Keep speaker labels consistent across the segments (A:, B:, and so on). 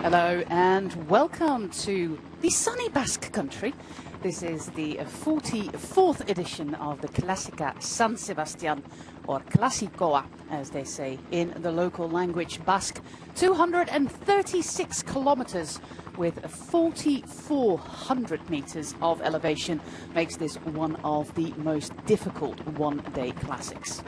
A: Hello and welcome to the sunny Basque Country. This is the 44th edition of the Clásica San Sebastián, or Clásicoa, as they say in the local language Basque. 236 kilometers with 4,400 meters of elevation makes this one of the most difficult one-day classics.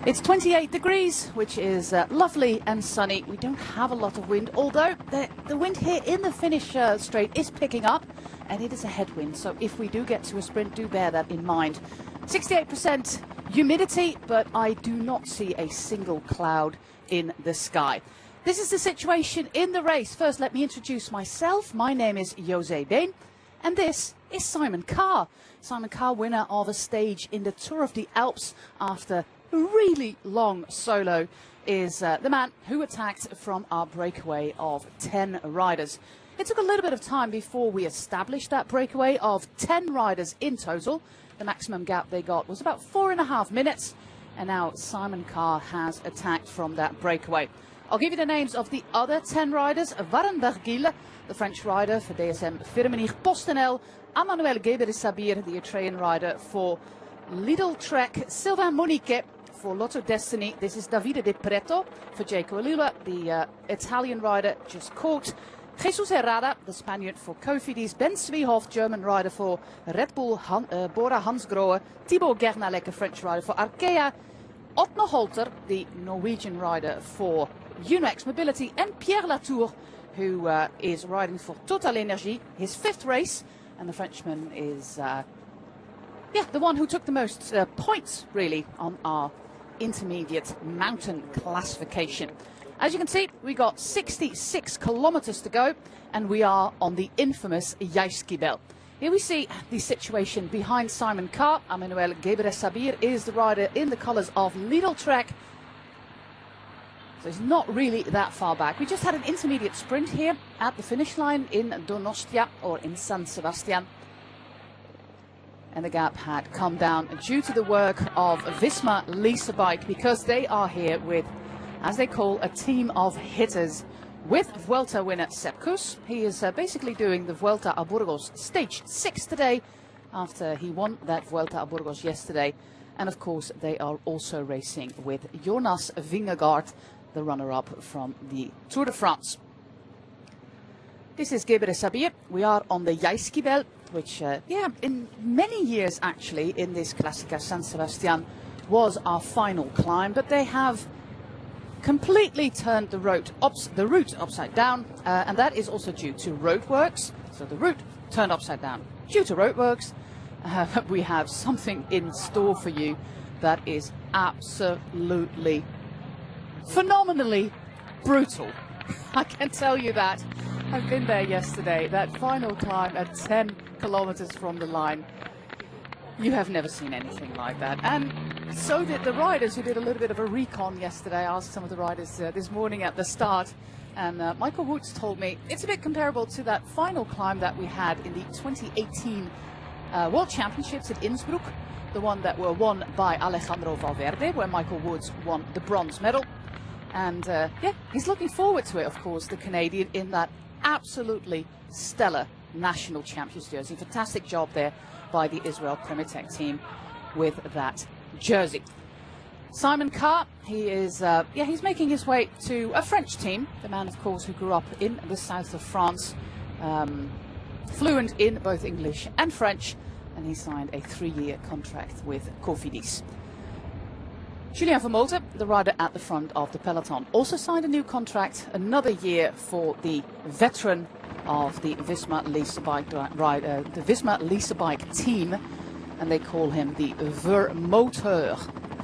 A: It's 28 degrees, which is lovely and sunny. We don't have a lot of wind, although the wind here in the Finnish Strait is picking up, and it is a headwind. So if we do get to a sprint, do bear that in mind. 68% humidity, but I do not see a single cloud in the sky. This is the situation in the race. First, let me introduce myself. My name is José Been, and this is Simon Carr. Simon Carr, winner of a stage in the Tour of the Alps after a really long solo, is the man who attacked from our breakaway of 10 riders. It took a little bit of time before we established that breakaway of 10 riders in total. The maximum gap they got was about 4.5 minutes, and now Simon Carr has attacked from that breakaway. I'll give you the names of the other 10 riders. Warren Vergile, the French rider for DSM Firmenich PostNL, Emmanuel Geber-Sabir, the Australian rider for Lidl Trek, Sylvain Monique for Lotto Destiny. This is Davide De Preto for Jaco Alula, the Italian rider just caught. Jesus Herrada, the Spaniard for Cofidis. Ben Zwiehoff, German rider for Red Bull. Bora Hansgrohe. Thibaut Gernalek, a French rider for Arkea. Otno Holter, the Norwegian rider for Unex Mobility. And Pierre Latour, who is riding for Total Energy, his 5th race. And the Frenchman is the one who took the most points, really, on our intermediate mountain classification. As you can see, we got 66 kilometers to go, and we are on the infamous Jijskibel. Here we see the situation behind Simon Carr. Emmanuel Geber-Sabir is the rider in the colors of Lidl Trek. So it's not really that far back. We just had an intermediate sprint here at the finish line in Donostia, or in San Sebastian. And the gap had come down due to the work of Visma Lease Bike, because they are here with, as they call, a team of hitters with Vuelta winner Sepp Kuss. He is basically doing the Vuelta a Burgos stage 6 today, after he won that Vuelta a Burgos yesterday. And of course they are also racing with Jonas Vingegaard, the runner-up from the Tour de France. This is Geber-Sabir. We are on the Jijskibel, which, in many years actually in this Clásica San Sebastián was our final climb, but they have completely turned the route upside down, and that is also due to roadworks. So the route turned upside down due to roadworks. We have something in store for you that is absolutely phenomenally brutal. I can tell you that. I've been there yesterday. That final climb at 10 kilometers from the line. You have never seen anything like that. And so did the riders, who did a little bit of a recon yesterday. I asked some of the riders this morning at the start, and Michael Woods told me it's a bit comparable to that final climb that we had in the 2018 World Championships at Innsbruck, the one that were won by Alejandro Valverde, where Michael Woods won the bronze medal. And he's looking forward to it, of course, the Canadian, in that absolutely stellar national champions jersey. Fantastic job there by the Israel Premier Tech team with that jersey. Simon Carr, he is he's making his way to a French team. The man, of course, who grew up in the south of France, fluent in both English and French, and he signed a 3-year contract with Cofidis. Julien Vermolten, the rider at the front of the peloton, also signed a new contract, another year for the veteran of the Visma Lease Bike rider, the Visma Lease Bike team, and they call him the Vermoteur,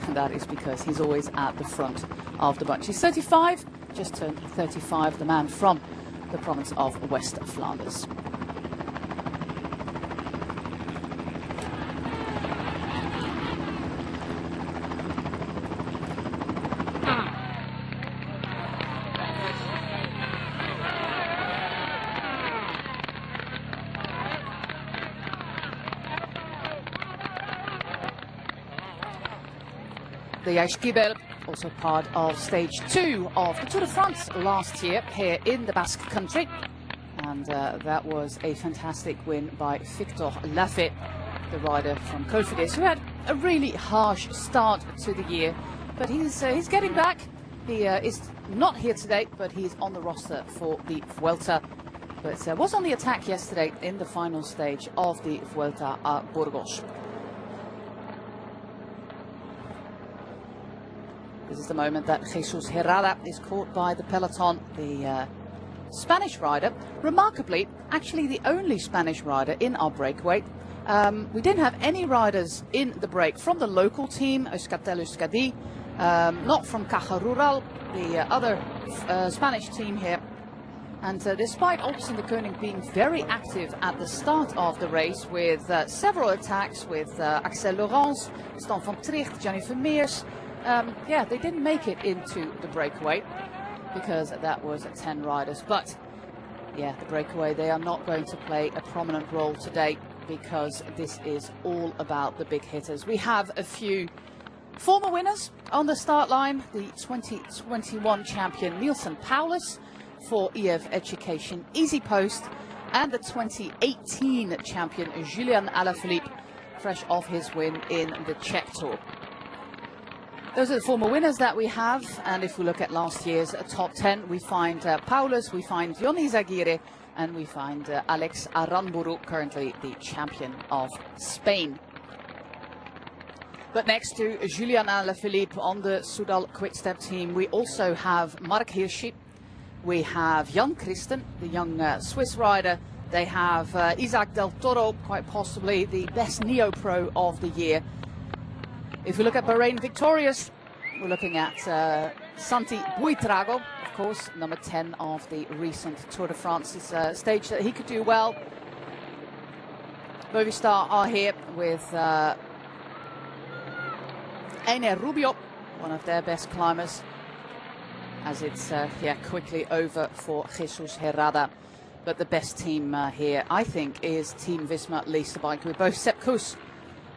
A: and that is because he's always at the front of the bunch. He's 35, just turned 35, the man from the province of West Flanders. The Jijskibel also part of stage 2 of the Tour de France last year here in the Basque Country. And that was a fantastic win by Victor Lafay, the rider from Cofidis, who had a really harsh start to the year. But he's getting back. He is not here today, but he's on the roster for the Vuelta. But was on the attack yesterday in the final stage of the Vuelta a Burgos. This is the moment that Jesus Herrada is caught by the peloton, the Spanish rider. Remarkably, actually the only Spanish rider in our breakaway. We didn't have any riders in the break from the local team, Euskaltel-Euskadi, not from Caja Rural, the other Spanish team here. And despite Alpecin de Koning being very active at the start of the race with several attacks with Axel Laurence, Stan van Tricht, Gianni Vermeers, yeah, they didn't make it into the breakaway because that was 10 riders. But yeah, the breakaway, they are not going to play a prominent role today because this is all about the big hitters. We have a few former winners on the start line. The 2021 champion Nielsen Paulus for EF Education Easy Post, and the 2018 champion Julian Alaphilippe, fresh off his win in the Czech Tour. Those are the former winners that we have, and if we look at last year's top 10, we find Paulus, we find Johnny Zaguirre, and we find Alex Aranburu, currently the champion of Spain. But next to Julian Alaphilippe on the Soudal Quickstep team, we also have Mark Hirschi, we have Jan Christen, the young Swiss rider. They have Isaac Del Toro, quite possibly the best neo-pro of the year. If we look at Bahrain victorious, we're looking at Santi Buitrago, of course, number 10 of the recent Tour de France. It's a stage that he could do well. Movistar are here with Einer Rubio, one of their best climbers, as it's quickly over for Jesus Herrada. But the best team here, I think, is Team Visma-Lease Bike, with both Sepp Kuss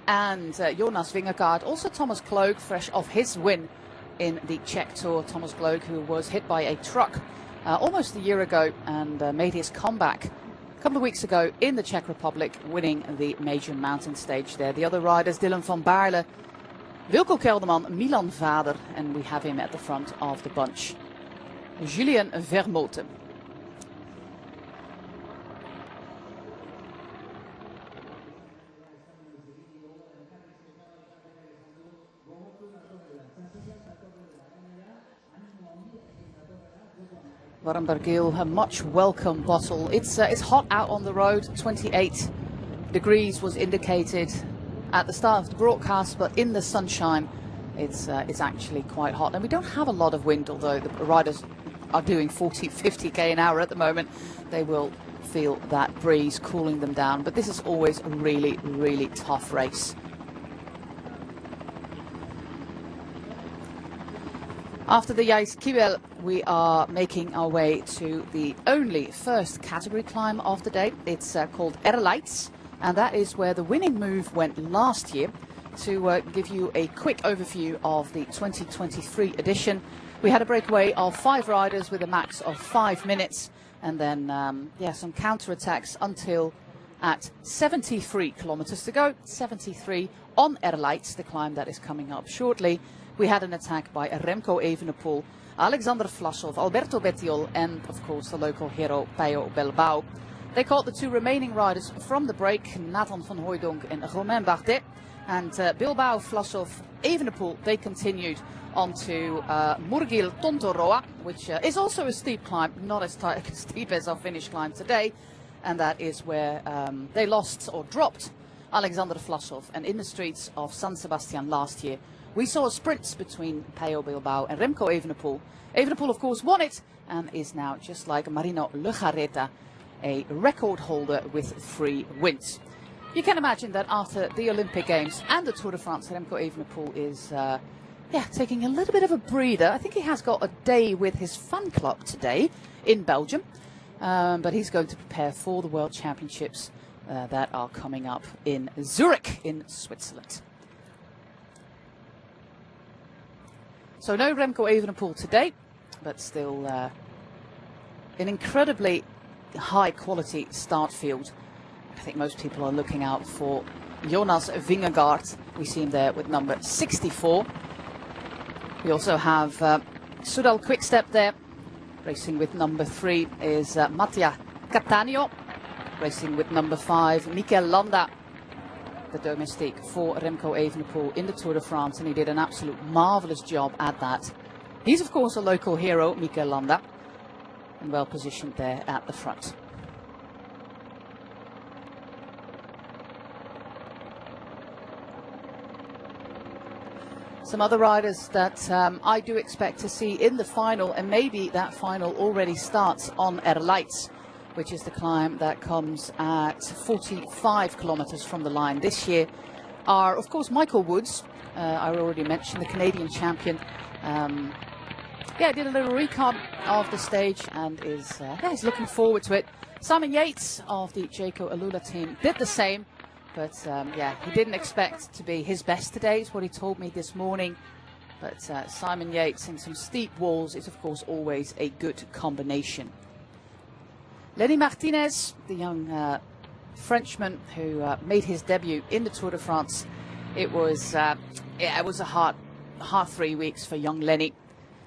A: and Jonas Vingegaard. Also Thomas Kloeg, fresh off his win in the Czech Tour. Thomas Kloeg, who was hit by a truck almost a year ago and made his comeback a couple of weeks ago in the Czech Republic, winning the major mountain stage there. The other riders, Dylan van Baarle, Wilco Kelderman, Milan Vader, and we have him at the front of the bunch, Julien Vermoten. Warrenberg-Giel, a much welcome bottle. It's hot out on the road. 28 degrees was indicated at the start of the broadcast, but in the sunshine it's actually quite hot, and we don't have a lot of wind, although the riders are doing 40-50 an hour at the moment. They will feel that breeze cooling them down, but this is always a really tough race. After the Jais-Kiewel, we are making our way to the only first category climb of the day. It's called Erleitz, and that is where the winning move went last year. To give you a quick overview of the 2023 edition, we had a breakaway of 5 riders with a max of 5 minutes, and then some counter-attacks until at 73 kilometers to go. 73 on Erleitz, the climb that is coming up shortly. We had an attack by Remco Evenepoel, Alexander Vlasov, Alberto Bettiol, and of course the local hero Pello Bilbao. They caught the 2 remaining riders from the break, Nathan van Hooijdonk and Romain Bardet. And Bilbao, Vlasov, Evenepoel, they continued on to Murgil Tontoroa, which is also a steep climb, not as steep as our finish climb today. And that is where they lost or dropped Alexander Vlasov. And in the streets of San Sebastian last year, we saw sprints between Pello Bilbao and Remco Evenepoel. Evenepoel, of course, won it and is now, just like Marino Lejarreta, a record holder with 3 wins. You can imagine that after the Olympic Games and the Tour de France, Remco Evenepoel is taking a little bit of a breather. I think he has got a day with his fan club today in Belgium, but he's going to prepare for the World Championships that are coming up in Zurich in Switzerland. So no Remco Evenepoel today, but still an incredibly high quality start field. I think most people are looking out for Jonas Vingegaard. We see him there with number 64. We also have Soudal Quickstep there. Racing with number 3 is Mattia Cattaneo. Racing with number 5, Mikel Landa, the domestique for Remco Evenepoel in the Tour de France, and he did an absolute marvellous job at that. He's of course a local hero, Mikel Landa, and well positioned there at the front. Some other riders that I do expect to see in the final, and maybe that final already starts on Erleitz, which is the climb that comes at 45 kilometers from the line this year, are of course Michael Woods. I already mentioned the Canadian champion. Did a little recon of the stage and is he's looking forward to it. Simon Yates of the Jayco Alula team did the same. But he didn't expect to be his best today, is what he told me this morning. But Simon Yates in some steep walls is, of course, always a good combination. Lenny Martinez, the young Frenchman who made his debut in the Tour de France. It was a hard 3 weeks for young Lenny.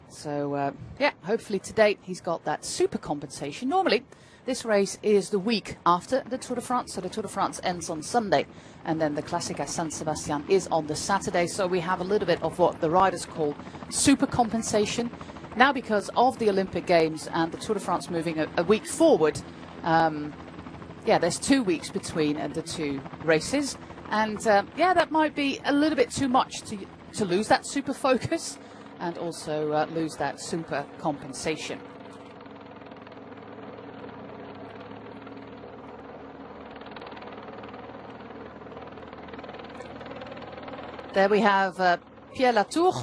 A: So, hopefully today he's got that super compensation. Normally, this race is the week after the Tour de France, so the Tour de France ends on Sunday, and then the Classica San Sebastian is on the Saturday, so we have a little bit of what the riders call super compensation. Now, because of the Olympic Games and the Tour de France moving a week forward, there's 2 weeks between the two races, and that might be a little bit too much to lose that super focus and also lose that super compensation. There we have Pierre Latour,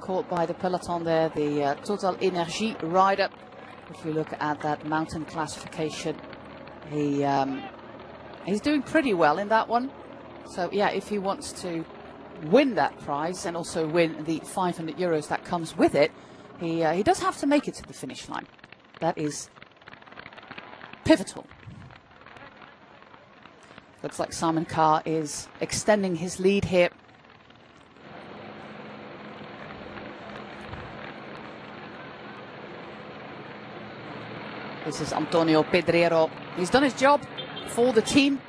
A: caught by the peloton there, the Total Energie rider. If you look at that mountain classification, he's doing pretty well in that one. So if he wants to win that prize and also win the 500 euros that comes with it, he does have to make it to the finish line. That is pivotal. Looks like Simon Carr is extending his lead here. This is Antonio Pedrero. He's done his job for the team.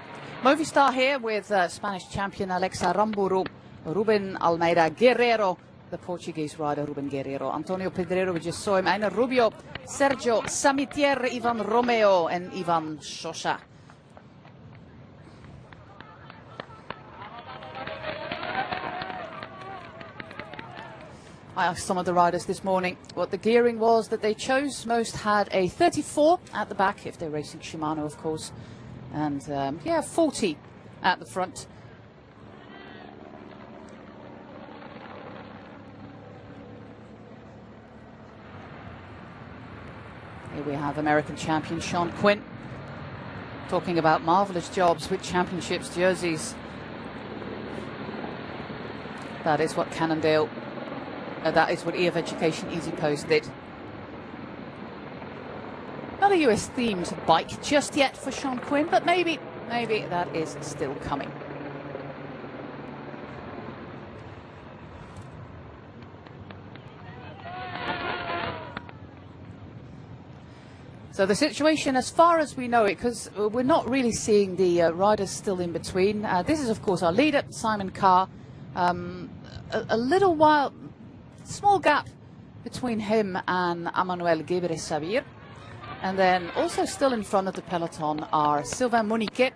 A: Movistar here with Spanish champion Alexa Ramburu, Ruben Almeida Guerrero, the Portuguese rider Ruben Guerrero, Antonio Pedrero, we just saw him, Einer Rubio, Sergio Samitier, Ivan Romeo and Ivan Sosa. I asked some of the riders this morning what the gearing was that they chose. Most had a 34 at the back, if they're racing Shimano, of course, and 40 at the front. Here we have American champion Sean Quinn talking about marvelous jobs with championships jerseys. That is what Cannondale. That is what EF Education Easy Post did. Not a US themed bike just yet for Sean Quinn, but maybe that is still coming. So the situation, as far as we know it, because we're not really seeing the riders still in between. This is, of course, our leader, Simon Carr. A little while. Small gap between him and Emmanuel Gebre-Sabir. And then also still in front of the peloton are Sylvain Moniquet,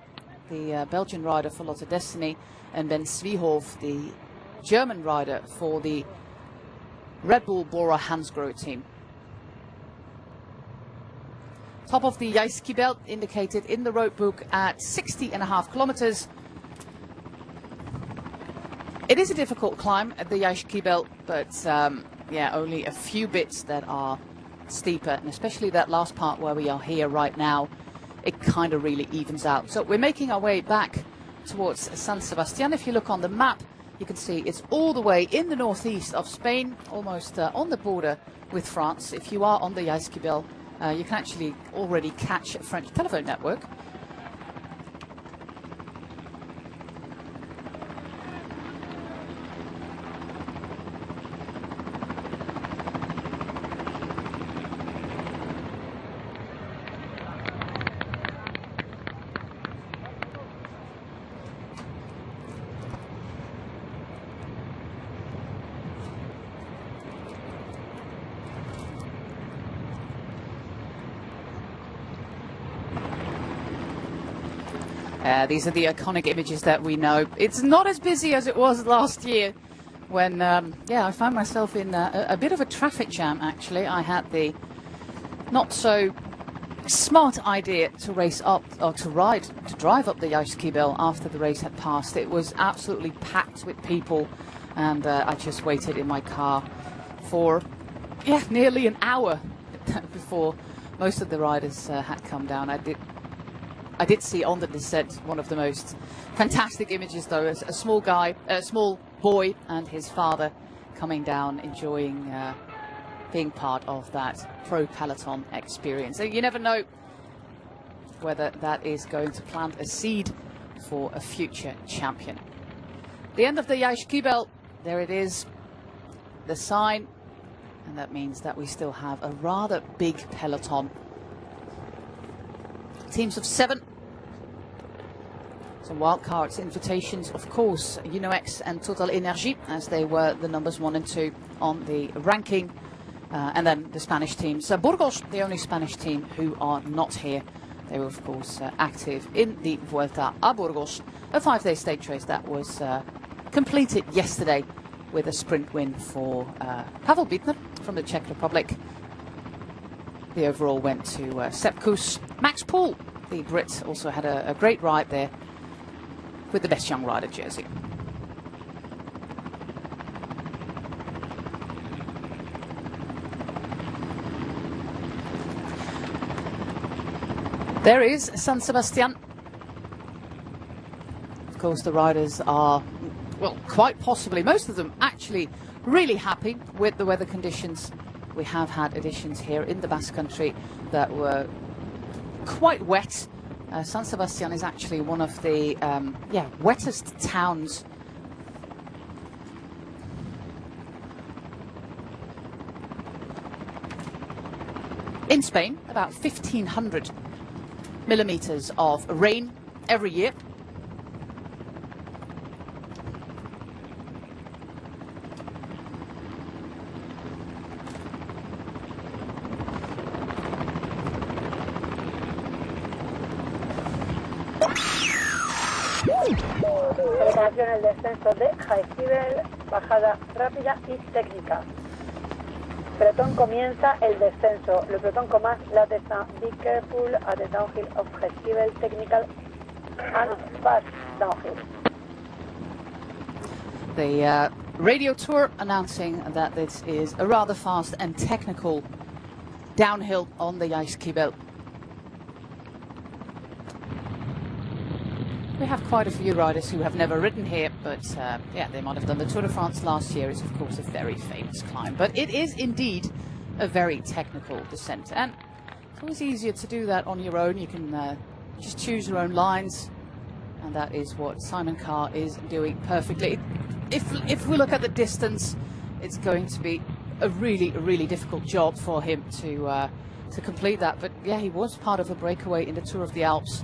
A: the Belgian rider for Lotto Destiny, and Ben Zwiehoff, the German rider for the Red Bull Bora Hansgrohe team. Top of the Jajski belt indicated in the road book at 60.5 kilometers. It is a difficult climb at the Jajski belt, but only a few bits that are steeper, and especially that last part where we are here right now, it kind of really evens out. So we're making our way back towards San Sebastian. If you look on the map, You can see it's all the way in the northeast of Spain, almost on the border with France. If you are on the Yaisquibel, you can actually already catch a French telephone network. These are the iconic images that we know. It's not as busy as it was last year when, I found myself in a bit of a traffic jam, actually. I had the not so smart idea to race up, or to drive up the Yaisquibel after the race had passed. It was absolutely packed with people, and I just waited in my car for, nearly an hour before most of the riders had come down. I did see on the descent one of the most fantastic images, though, as a small boy and his father coming down, enjoying being part of that pro peloton experience. So you never know whether that is going to plant a seed for a future champion. The end of the Yaisquibel, there it is, the sign, and that means that we still have a rather big peloton. Teams of 7. Some wildcards, invitations, of course, UNOX and Total Energy, as they were the numbers 1 and 2 on the ranking. And then the Spanish teams. Burgos, the only Spanish team who are not here. They were, of course, active in the Vuelta a Burgos, a 5-day stage race that was completed yesterday with a sprint win for Pavel Bittner from the Czech Republic. The overall went to Sepp Kuss. Max Poole, the Brit, also had a great ride there with the Best Young Rider jersey. There is San Sebastian. Of course, the riders are, well, quite possibly, most of them actually really happy with the weather conditions. We have had editions here in the Basque Country that were quite wet. San Sebastian is actually one of the wettest towns in Spain. About 1,500 millimeters of rain every year.
B: Preparación el descenso de Yaisquibel, bajada rápida y técnica. Pelotón comienza el descenso. Le peloton commence la descente. Be careful at the downhill of Yaisquibel, technical and fast downhill.
A: The radio tour announcing that this is a rather fast and technical downhill on the Yaisquibel. We have quite a few riders who have never ridden here, but they might have done the Tour de France last year. It's of course a very famous climb, but it is indeed a very technical descent, and it's always easier to do that on your own. You can just choose your own lines, and that is what Simon Carr is doing perfectly. If we look at the distance, it's going to be a really difficult job for him to complete that. But yeah, he was part of a breakaway in the Tour of the Alps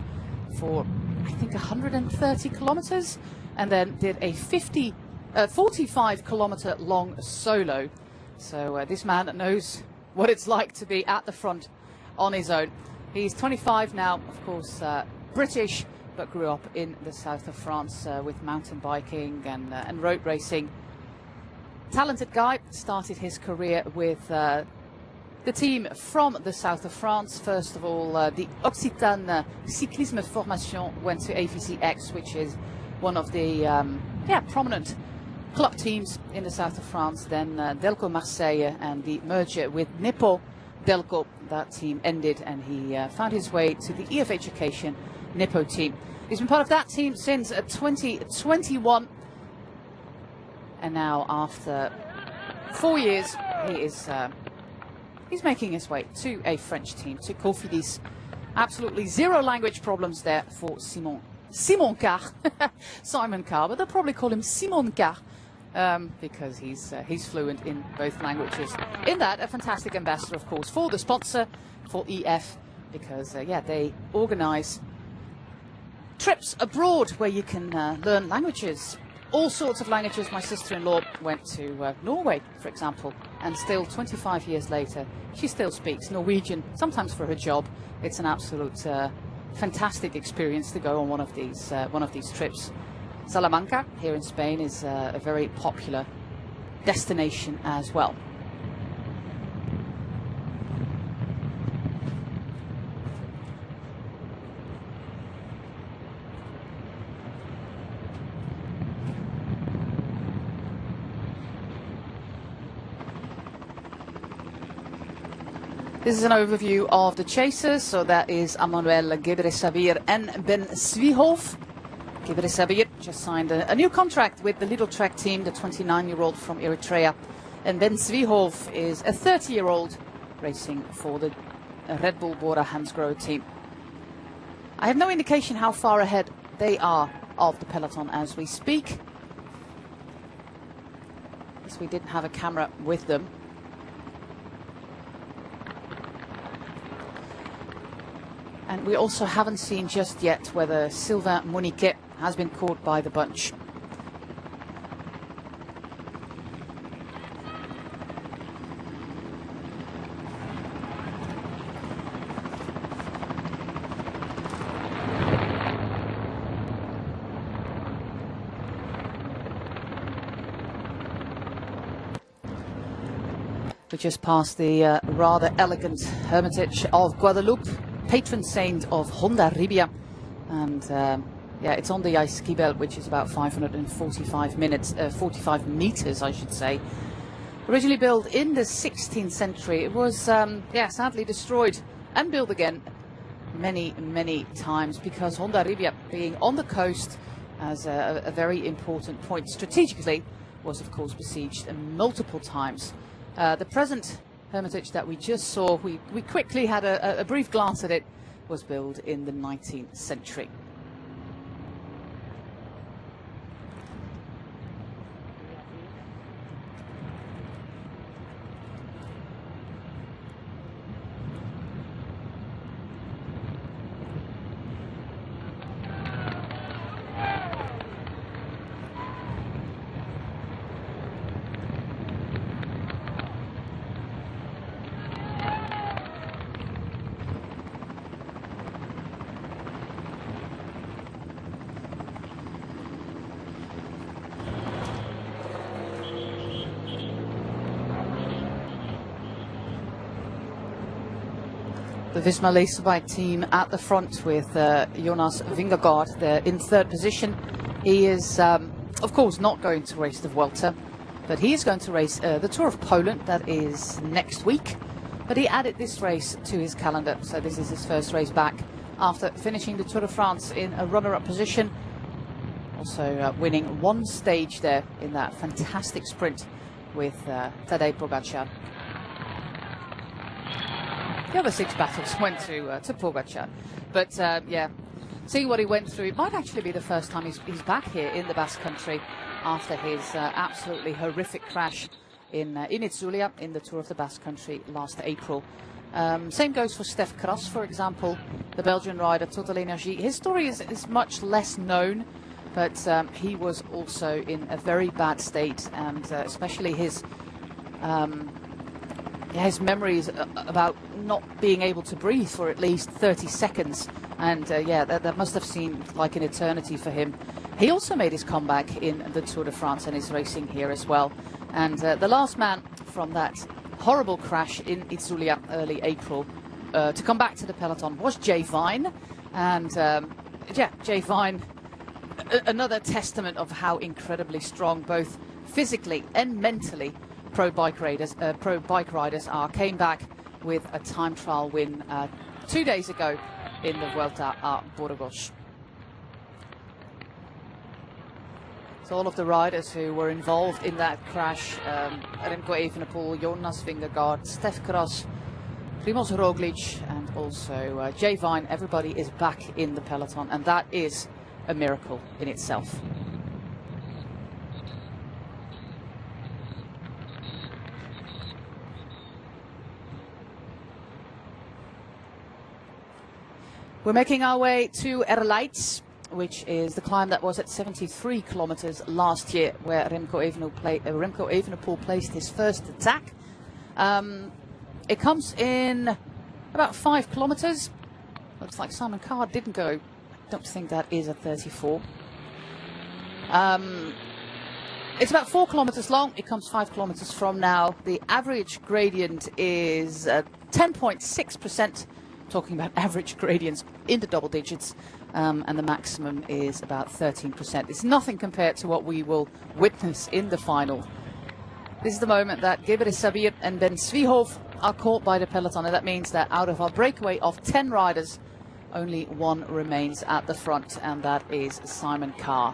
A: for, I think, 130 kilometers, and then did a 45-kilometer long solo. So this man knows what it's like to be at the front on his own. He's 25 now, of course, British, but grew up in the south of France with mountain biking and road racing. Talented guy, started his career with the team from the south of France. First of all, the Occitane Cyclisme Formation went to AVCX, which is one of the prominent club teams in the south of France. Then Delco Marseille and the merger with Nippo Delco, that team ended, and he found his way to the EF Education Nippo team. He's been part of that team since 2021. And now, after 4 years, he's making his way to a French team, to Cofidis. Absolutely zero language problems there for Simon Carr, Simon Carr, but they'll probably call him Simon Carr because he's fluent in both languages. In that, a fantastic ambassador, of course, for the sponsor, for EF, because they organise trips abroad where you can learn languages, all sorts of languages. My sister-in-law went to Norway, for example, and still 25 years later, she still speaks Norwegian, sometimes for her job. It's an absolute fantastic experience to go on one of these trips. Salamanca here in Spain is a very popular destination as well. This is an overview of the chasers. So that is Emmanuel Gebre-Sabir and Ben Zwiehoff. Gebre-Sabir just signed a new contract with the Little Track team, the 29-year-old from Eritrea. And Ben Zwiehoff is a 30-year-old racing for the Red Bull Bora Hansgrohe team. I have no indication how far ahead they are of the peloton as we speak, because we didn't have a camera with them. And we also haven't seen just yet whether Sylvain Moniquet has been caught by the bunch. We just passed the rather elegant Hermitage of Guadeloupe, patron saint of Hondarribia, and it's on the ice ski belt, which is about 545 meters, I should say. Originally built in the 16th century, it was sadly destroyed and built again many times, because Hondarribia, being on the coast as a very important point strategically, was of course besieged multiple times. The present Hermitage that we just saw, we quickly had a brief glance at it, was built in the 19th century. The Visma Lease bike team at the front with Jonas Vingegaard there in third position. He is, of course, not going to race the Vuelta, but he is going to race the Tour of Poland. That is next week. But he added this race to his calendar, so this is his first race back after finishing the Tour de France in a runner-up position. Also winning one stage there in that fantastic sprint with Tadej Pogačar. The other 6 battles went to Pogačar, but seeing what he went through, it might actually be the first time he's back here in the Basque Country after his absolutely horrific crash in Itzulia in the Tour of the Basque Country last April. Same goes for Stef Kras, for example, the Belgian rider, Total Energie. His story is much less known, but he was also in a very bad state, and especially his memories about not being able to breathe for at least 30 seconds. And that must have seemed like an eternity for him. He also made his comeback in the Tour de France and is racing here as well. And the last man from that horrible crash in Itzulia early April to come back to the peloton was Jay Vine. And Jay Vine, another testament of how incredibly strong, both physically and mentally, pro bike riders are. Came back with a time trial win 2 days ago in the Vuelta a Burgos. to all of the riders who were involved in that crash. Remco Evenepoel, Jonas Vingegaard, Stef Kras, Primoz Roglic, and also Jay Vine. Everybody is back in the peloton, and that is a miracle in itself. We're making our way to Erlijts, which is the climb that was at 73 kilometers last year, where Remco Evenepoel placed his first attack. It comes in about 5 kilometers. Looks like Simon Carr didn't go. I don't think that is a 34. It's about 4 kilometers long. It comes 5 kilometers from now. The average gradient is 10.6%. Talking about average gradients in the double digits, and the maximum is about 13%. It's nothing compared to what we will witness in the final. This is the moment that Gebre Sabir and Ben Svihov are caught by the peloton, and that means that out of our breakaway of 10 riders, only one remains at the front, and that is Simon Carr.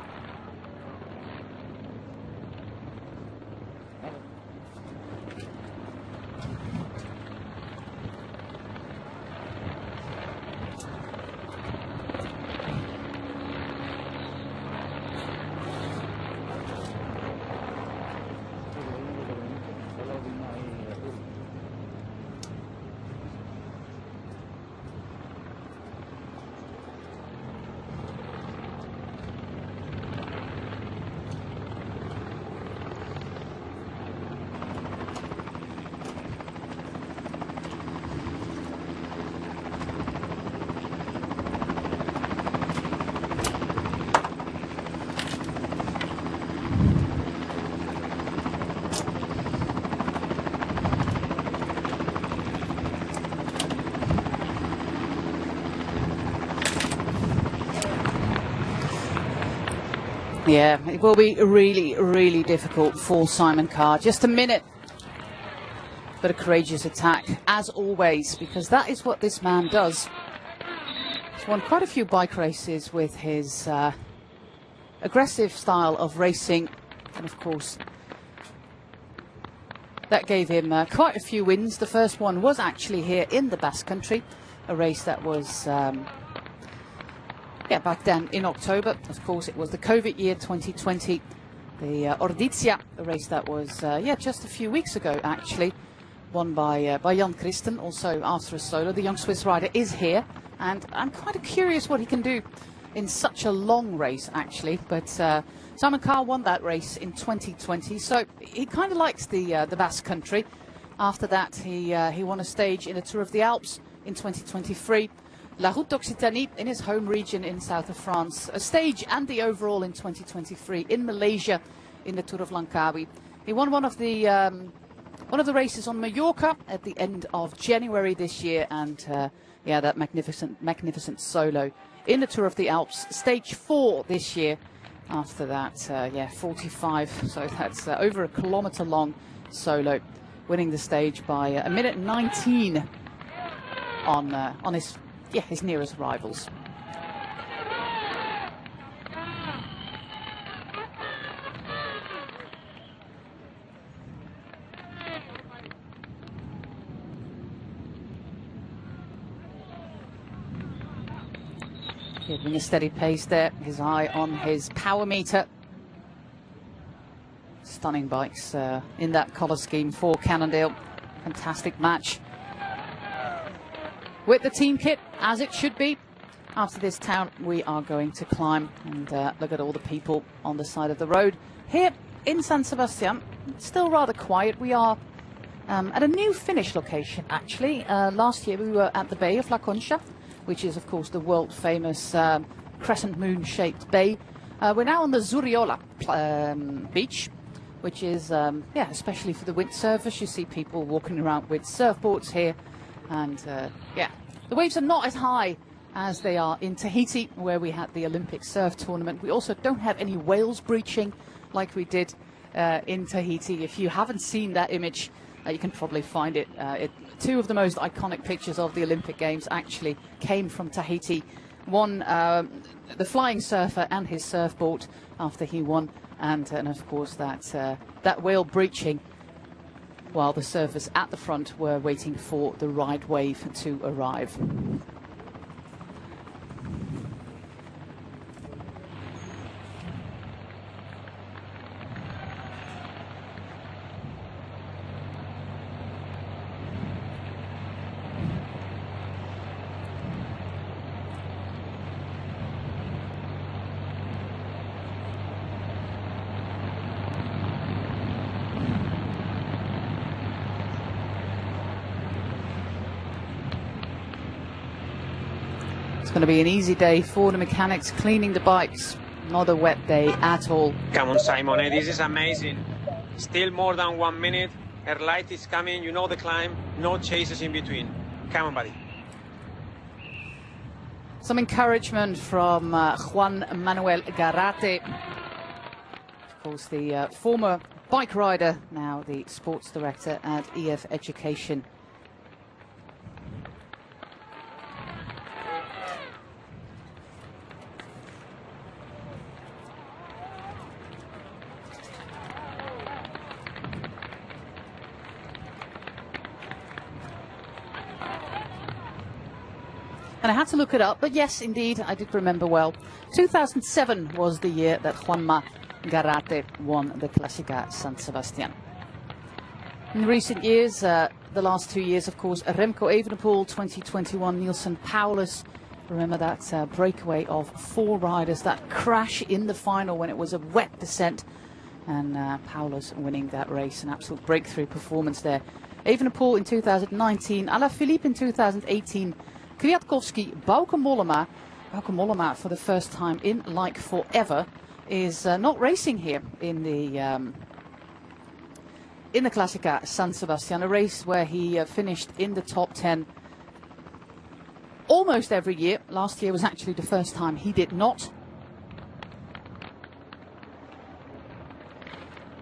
A: Yeah, it will be really, really difficult for Simon Carr. Just a minute, but a courageous attack, as always, because that is what this man does. He's won quite a few bike races with his aggressive style of racing, and of course, that gave him quite a few wins. The first one was actually here in the Basque Country, a race that was... back then in October. Of course, it was the COVID year 2020. The Ordizia, a race that was just a few weeks ago actually, won by Jan Christen, also after a solo. The young Swiss rider is here, and I'm quite curious what he can do in such a long race actually. But Simon Carr won that race in 2020, so he kind of likes the Basque Country. After that, he won a stage in the Tour of the Alps in 2023. La Route d'Occitanie in his home region in south of France, a stage and the overall in 2023 in Malaysia in the Tour of Langkawi. He won one of the races on Mallorca at the end of January this year, and that magnificent solo in the Tour of the Alps, stage 4 this year. After that, 45, so that's over a kilometer long solo, winning the stage by a minute 19 on his nearest rivals. Keeping a steady pace there, his eye on his power meter. Stunning bikes in that colour scheme for Cannondale. Fantastic match. With the team kit, as it should be. After this town, we are going to climb, and look at all the people on the side of the road. Here in San Sebastian, it's still rather quiet. We are at a new finish location, actually. Last year we were at the Bay of La Concha, which is, of course, the world-famous crescent moon-shaped bay. We're now on the Zuriola beach, which is, especially for the windsurfers. You see people walking around with surfboards here. And the waves are not as high as they are in Tahiti, where we had the Olympic surf tournament. We also don't have any whales breaching like we did in Tahiti. If you haven't seen that image, you can probably find it. Two of the most iconic pictures of the Olympic Games actually came from Tahiti. One, the flying surfer and his surfboard after he won and of course that whale breaching while the surfers at the front were waiting for the right wave to arrive. It's going to be an easy day for the mechanics cleaning the bikes. Not a wet day at all.
C: Come on, Simon, this is amazing. Still more than 1 minute. Her light is coming, you know the climb. No chases in between. Come on, buddy.
A: Some encouragement from Juan Manuel Garate. Of course, the former bike rider, now the sports director at EF Education. And I had to look it up, but yes, indeed, I did remember well. 2007 was the year that Juanma Garate won the Clásica San Sebastián. In recent years, the last 2 years, of course, Remco Evenepoel, 2021, Nielsen Paulus. Remember that breakaway of 4 riders, that crash in the final when it was a wet descent. And Paulus winning that race, an absolute breakthrough performance there. Evenepoel in 2019, Alaphilippe in 2018, Kwiatkowski, Bauke Mollema. Bauke Mollema, for the first time in like forever, is not racing here in the Clásica San Sebastián, a race where he finished in the top 10 almost every year. Last year was actually the first time he did not.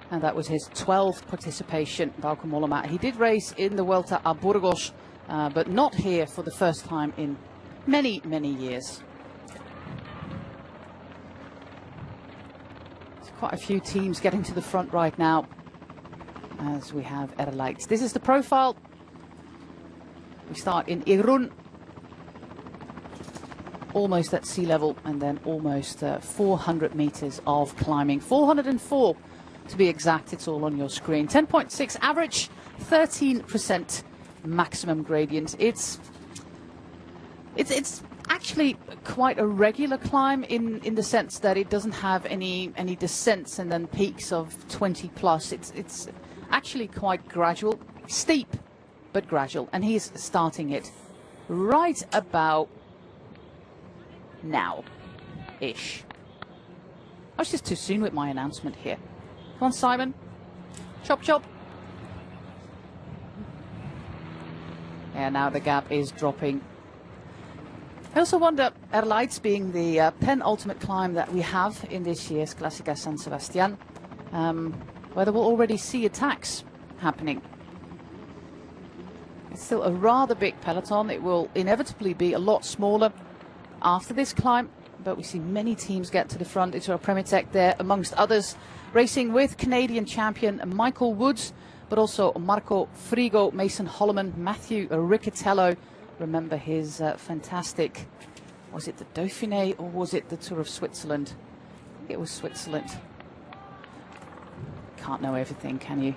A: And that was his 12th participation, Bauke Mollema. He did race in the Vuelta a Burgos, but not here for the first time in many, many years. There's quite a few teams getting to the front right now as we have lights. This is the profile. We start in Irún, almost at sea level, and then almost 400 meters of climbing. 404 to be exact. It's all on your screen. 10.6 average, 13% maximum gradient. It's actually quite a regular climb in the sense that it doesn't have any descents and then peaks of 20 plus. It's actually quite gradual, steep but gradual, and he's starting it right about now ish. I was just too soon with my announcement here. Come on, Simon. Chop chop. Yeah, now the gap is dropping. I also wonder, Erleitz being the penultimate climb that we have in this year's Clásica San Sebastián, whether we'll already see attacks happening. It's still a rather big peloton. It will inevitably be a lot smaller after this climb, but we see many teams get to the front. Israel Premier Tech there, amongst others, racing with Canadian champion Michael Woods, but also Marco Frigo, Mason Holloman, Matthew Riccatello. Remember his fantastic, was it the Dauphiné or was it the Tour of Switzerland? I think it was Switzerland. Can't know everything, can you?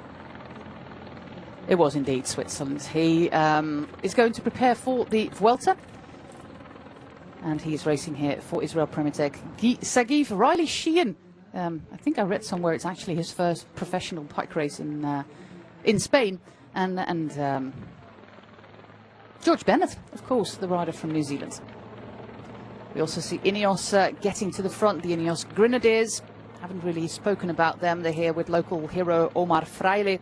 A: It was indeed Switzerland. He is going to prepare for the Vuelta, and he's racing here for Israel Premier Tech. Sagif Riley Sheehan. I think I read somewhere it's actually his first professional bike race in Spain, and George Bennett, of course, the rider from New Zealand. We also see Ineos getting to the front, the Ineos Grenadiers. Haven't really spoken about them. They're here with local hero Omar Fraile.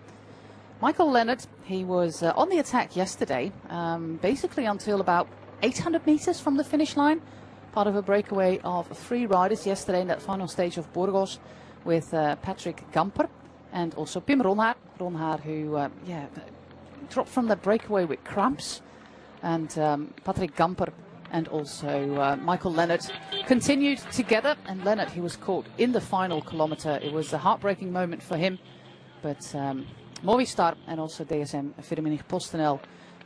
A: Michael Leonard, he was on the attack yesterday, basically until about 800 meters from the finish line. Part of a breakaway of 3 riders yesterday in that final stage of Burgos with Patrick Gamper and also Pim Ronhaar. Ronhaar, who dropped from the breakaway with cramps. And Patrick Gamper and also Michael Leonard continued together. And Leonard, he was caught in the final kilometer. It was a heartbreaking moment for him. But Movistar and also DSM Firmenich PostNL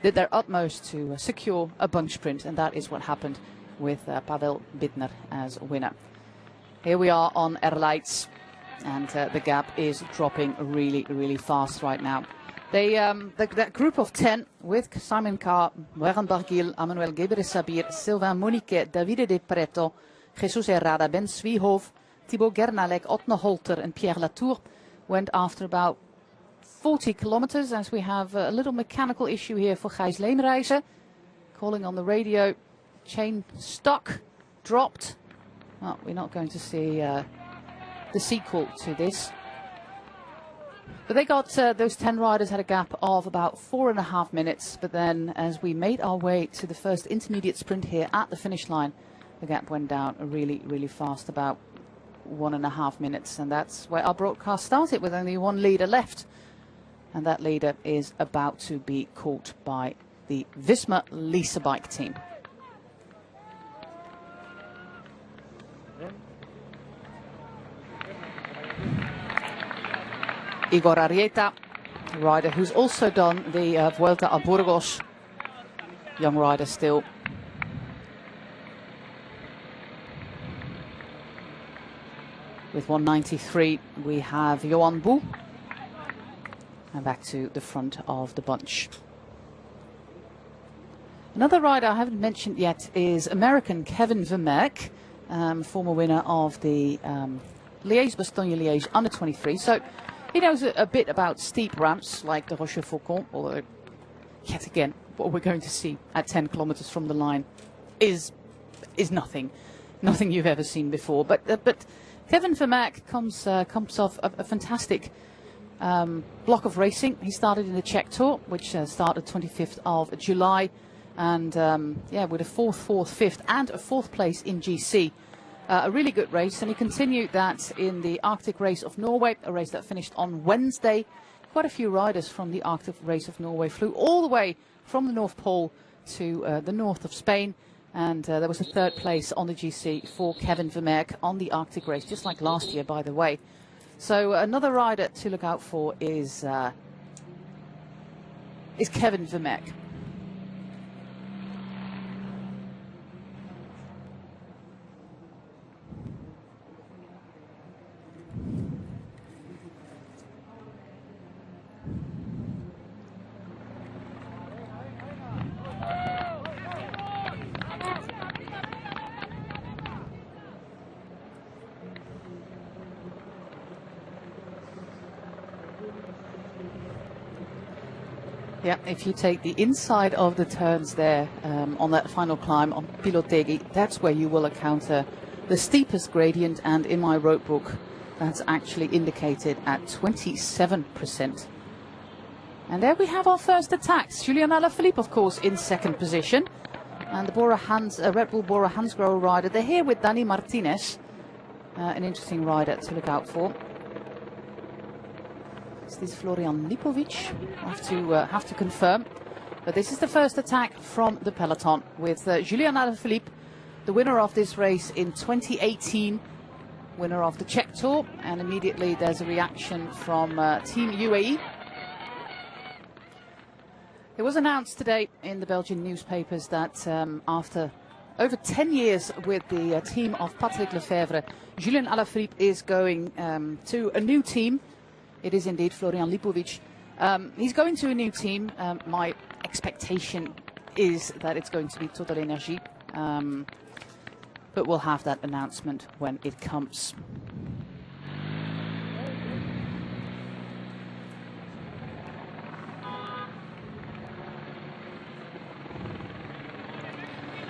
A: did their utmost to secure a bunch sprint. And that is what happened with Pavel Bittner as winner. Here we are on Erleitz. And the gap is dropping really, really fast right now. That group of 10 with Simon Carr, Warren Barguil, Emmanuel Gebre-Sabir, Sylvain Monique, Davide De Preto, Jesus Herrada, Ben Swiehoff, Thibaut Gernalek, Otne Holter and Pierre Latour went after about 40 kilometers, as we have a little mechanical issue here for Gijs Leemreize. Calling on the radio, chain stuck, dropped. Well, we're not going to see the sequel to this. But they got, those 10 riders had a gap of about 4.5 minutes. But then as we made our way to the first intermediate sprint here at the finish line, the gap went down really, really fast, about 1.5 minutes. And that's where our broadcast started, with only one leader left. And that leader is about to be caught by the Visma Lease Bike team. Igor Arrieta, a rider who's also done the Vuelta a Burgos. Young rider still. With 193, we have Johan Boe. And back to the front of the bunch. Another rider I haven't mentioned yet is American Kevin Vermeerk, former winner of the Liège-Bastogne-Liège under 23. So he knows a bit about steep ramps like the Rochefoucauld, although yet again what we're going to see at 10 kilometers from the line is nothing you've ever seen before. But Kevin Vermeerk comes off a fantastic block of racing. He started in the Czech Tour, which started 25th of July, and with a 4th, 5th and a 4th place in GC. A really good race, and he continued that in the Arctic Race of Norway, a race that finished on Wednesday. Quite a few riders from the Arctic Race of Norway flew all the way from the North Pole to the north of Spain, and there was a 3rd place on the GC for Kevin Vermeerk on the Arctic Race, just like last year, by the way. So another rider to look out for is Kevin Vermeerk. Yeah, if you take the inside of the turns there on that final climb on Pilotegi, that's where you will encounter the steepest gradient, and in my road book that's actually indicated at 27%. And there we have our first attacks. Julian Alaphilippe, of course, in 2nd position, and the Red Bull Bora Hansgrohe rider. They're here with Dani Martinez, an interesting rider to look out for. Is this Florian Lipovic? Have to confirm. But this is the first attack from the peloton with Julian Alaphilippe, the winner of this race in 2018, winner of the Czech Tour. And immediately there's a reaction from Team UAE. It was announced today in the Belgian newspapers that after over 10 years with the team of Patrick Lefevere, Julian Alaphilippe is going to a new team. It is indeed Florian Lipovic. He's going to a new team. My expectation is that it's going to be Total Energie. But we'll have that announcement when it comes.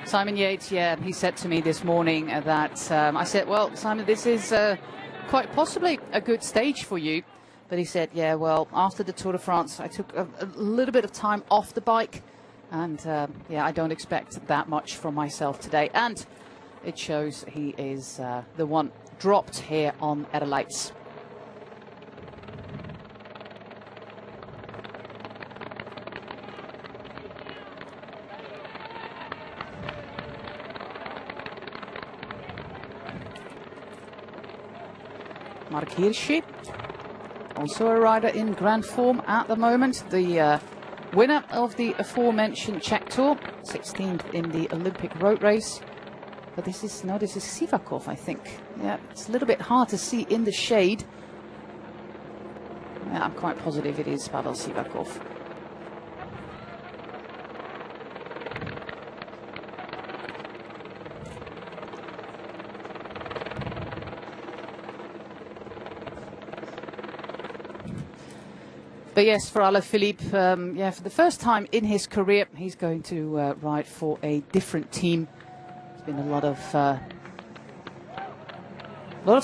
A: Simon Yates, yeah, he said to me this morning that I said, well, Simon, this is quite possibly a good stage for you. But he said, yeah, well, after the Tour de France, I took a little bit of time off the bike. And, yeah, I don't expect that much from myself today. And it shows he is the one dropped here on Erleitz. Mark Hirschi, also a rider in grand form at the moment. The winner of the aforementioned Czech Tour, 16th in the Olympic road race. But this is Sivakov, I think. Yeah, it's a little bit hard to see in the shade. Yeah, I'm quite positive it is Pavel Sivakov. But yes, for Alaphilippe, yeah, for the first time in his career, he's going to ride for a different team. There's been a lot of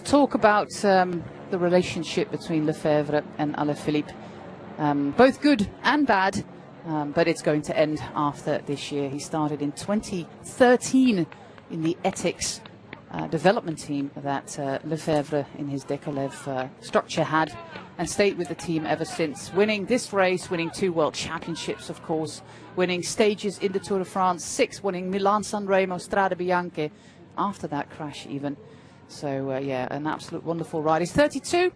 A: talk about the relationship between Lefevre and Alaphilippe, both good and bad, but it's going to end after this year. He started in 2013 in the ethics development team that Lefevre in his Decolev structure had, and stayed with the team ever since, winning this race, winning 2 World Championships, of course, winning stages in the Tour de France, 6, winning Milan-San Remo, Strade Bianche, after that crash even. So, yeah, an absolute wonderful ride. He's 32,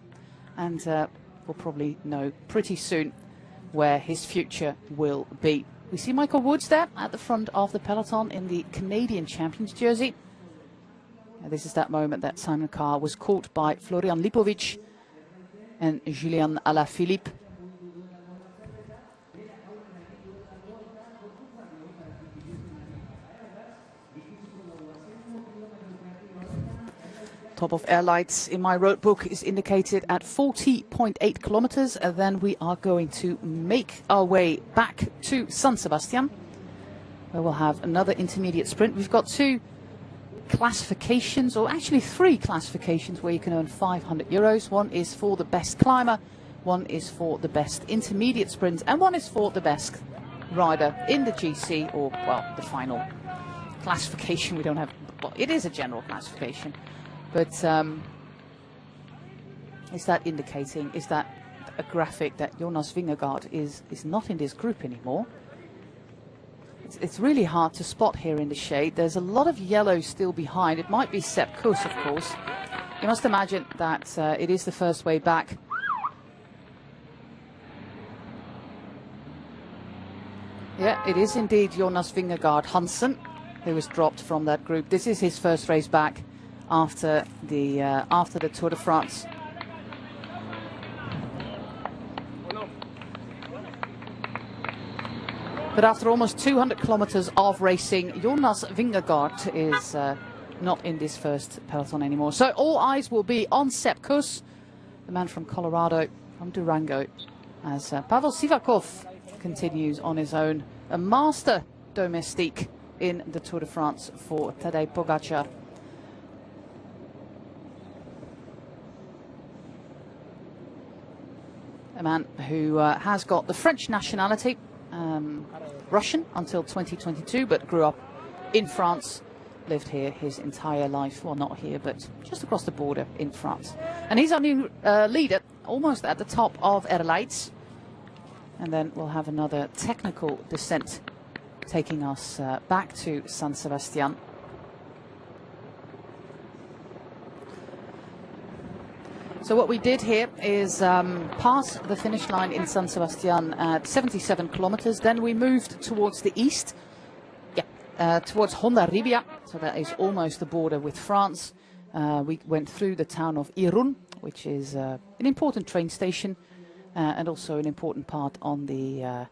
A: and we'll probably know pretty soon where his future will be. We see Michael Woods there at the front of the peloton in the Canadian Champions jersey. This is that moment that Simon Carr was caught by Florian Lipovic and Julian Alaphilippe. Top of air lights in my road book is indicated at 40.8 kilometers. And then we are going to make our way back to San Sebastian, where we'll have another intermediate sprint. We've got 2 classifications, or actually 3 classifications, where you can earn €500. One is for the best climber, one is for the best intermediate sprint, and one is for the best rider in the GC, or, well, the final classification. We don't have, well, it is a general classification, but is that indicating, is that a graphic that Jonas Vingegaard is not in this group anymore? It's really hard to spot here in the shade. There's a lot of yellow still behind. It might be Sepp Kuss, of course. You must imagine that it is the first way back. Yeah, it is indeed Jonas Vingegaard Hansen, who was dropped from that group. This is his first race back after the Tour de France. But after almost 200 kilometers of racing, Jonas Vingegaard is not in this first peloton anymore. So all eyes will be on Sepp Kuss, the man from Colorado, from Durango, as Pavel Sivakov continues on his own, a master domestique in the Tour de France for Tadej Pogačar. A man who has got the French nationality, Russian until 2022, but grew up in France, lived here his entire life. Well, not here, but just across the border in France. And he's our new leader, almost at the top of Erleitz. And then we'll have another technical descent taking us back to San Sebastian. So what we did here is pass the finish line in San Sebastian at 77 kilometers. Then we moved towards the east, towards Hondarribia. So that is almost the border with France. We went through the town of Irún, which is an important train station and also an important part on the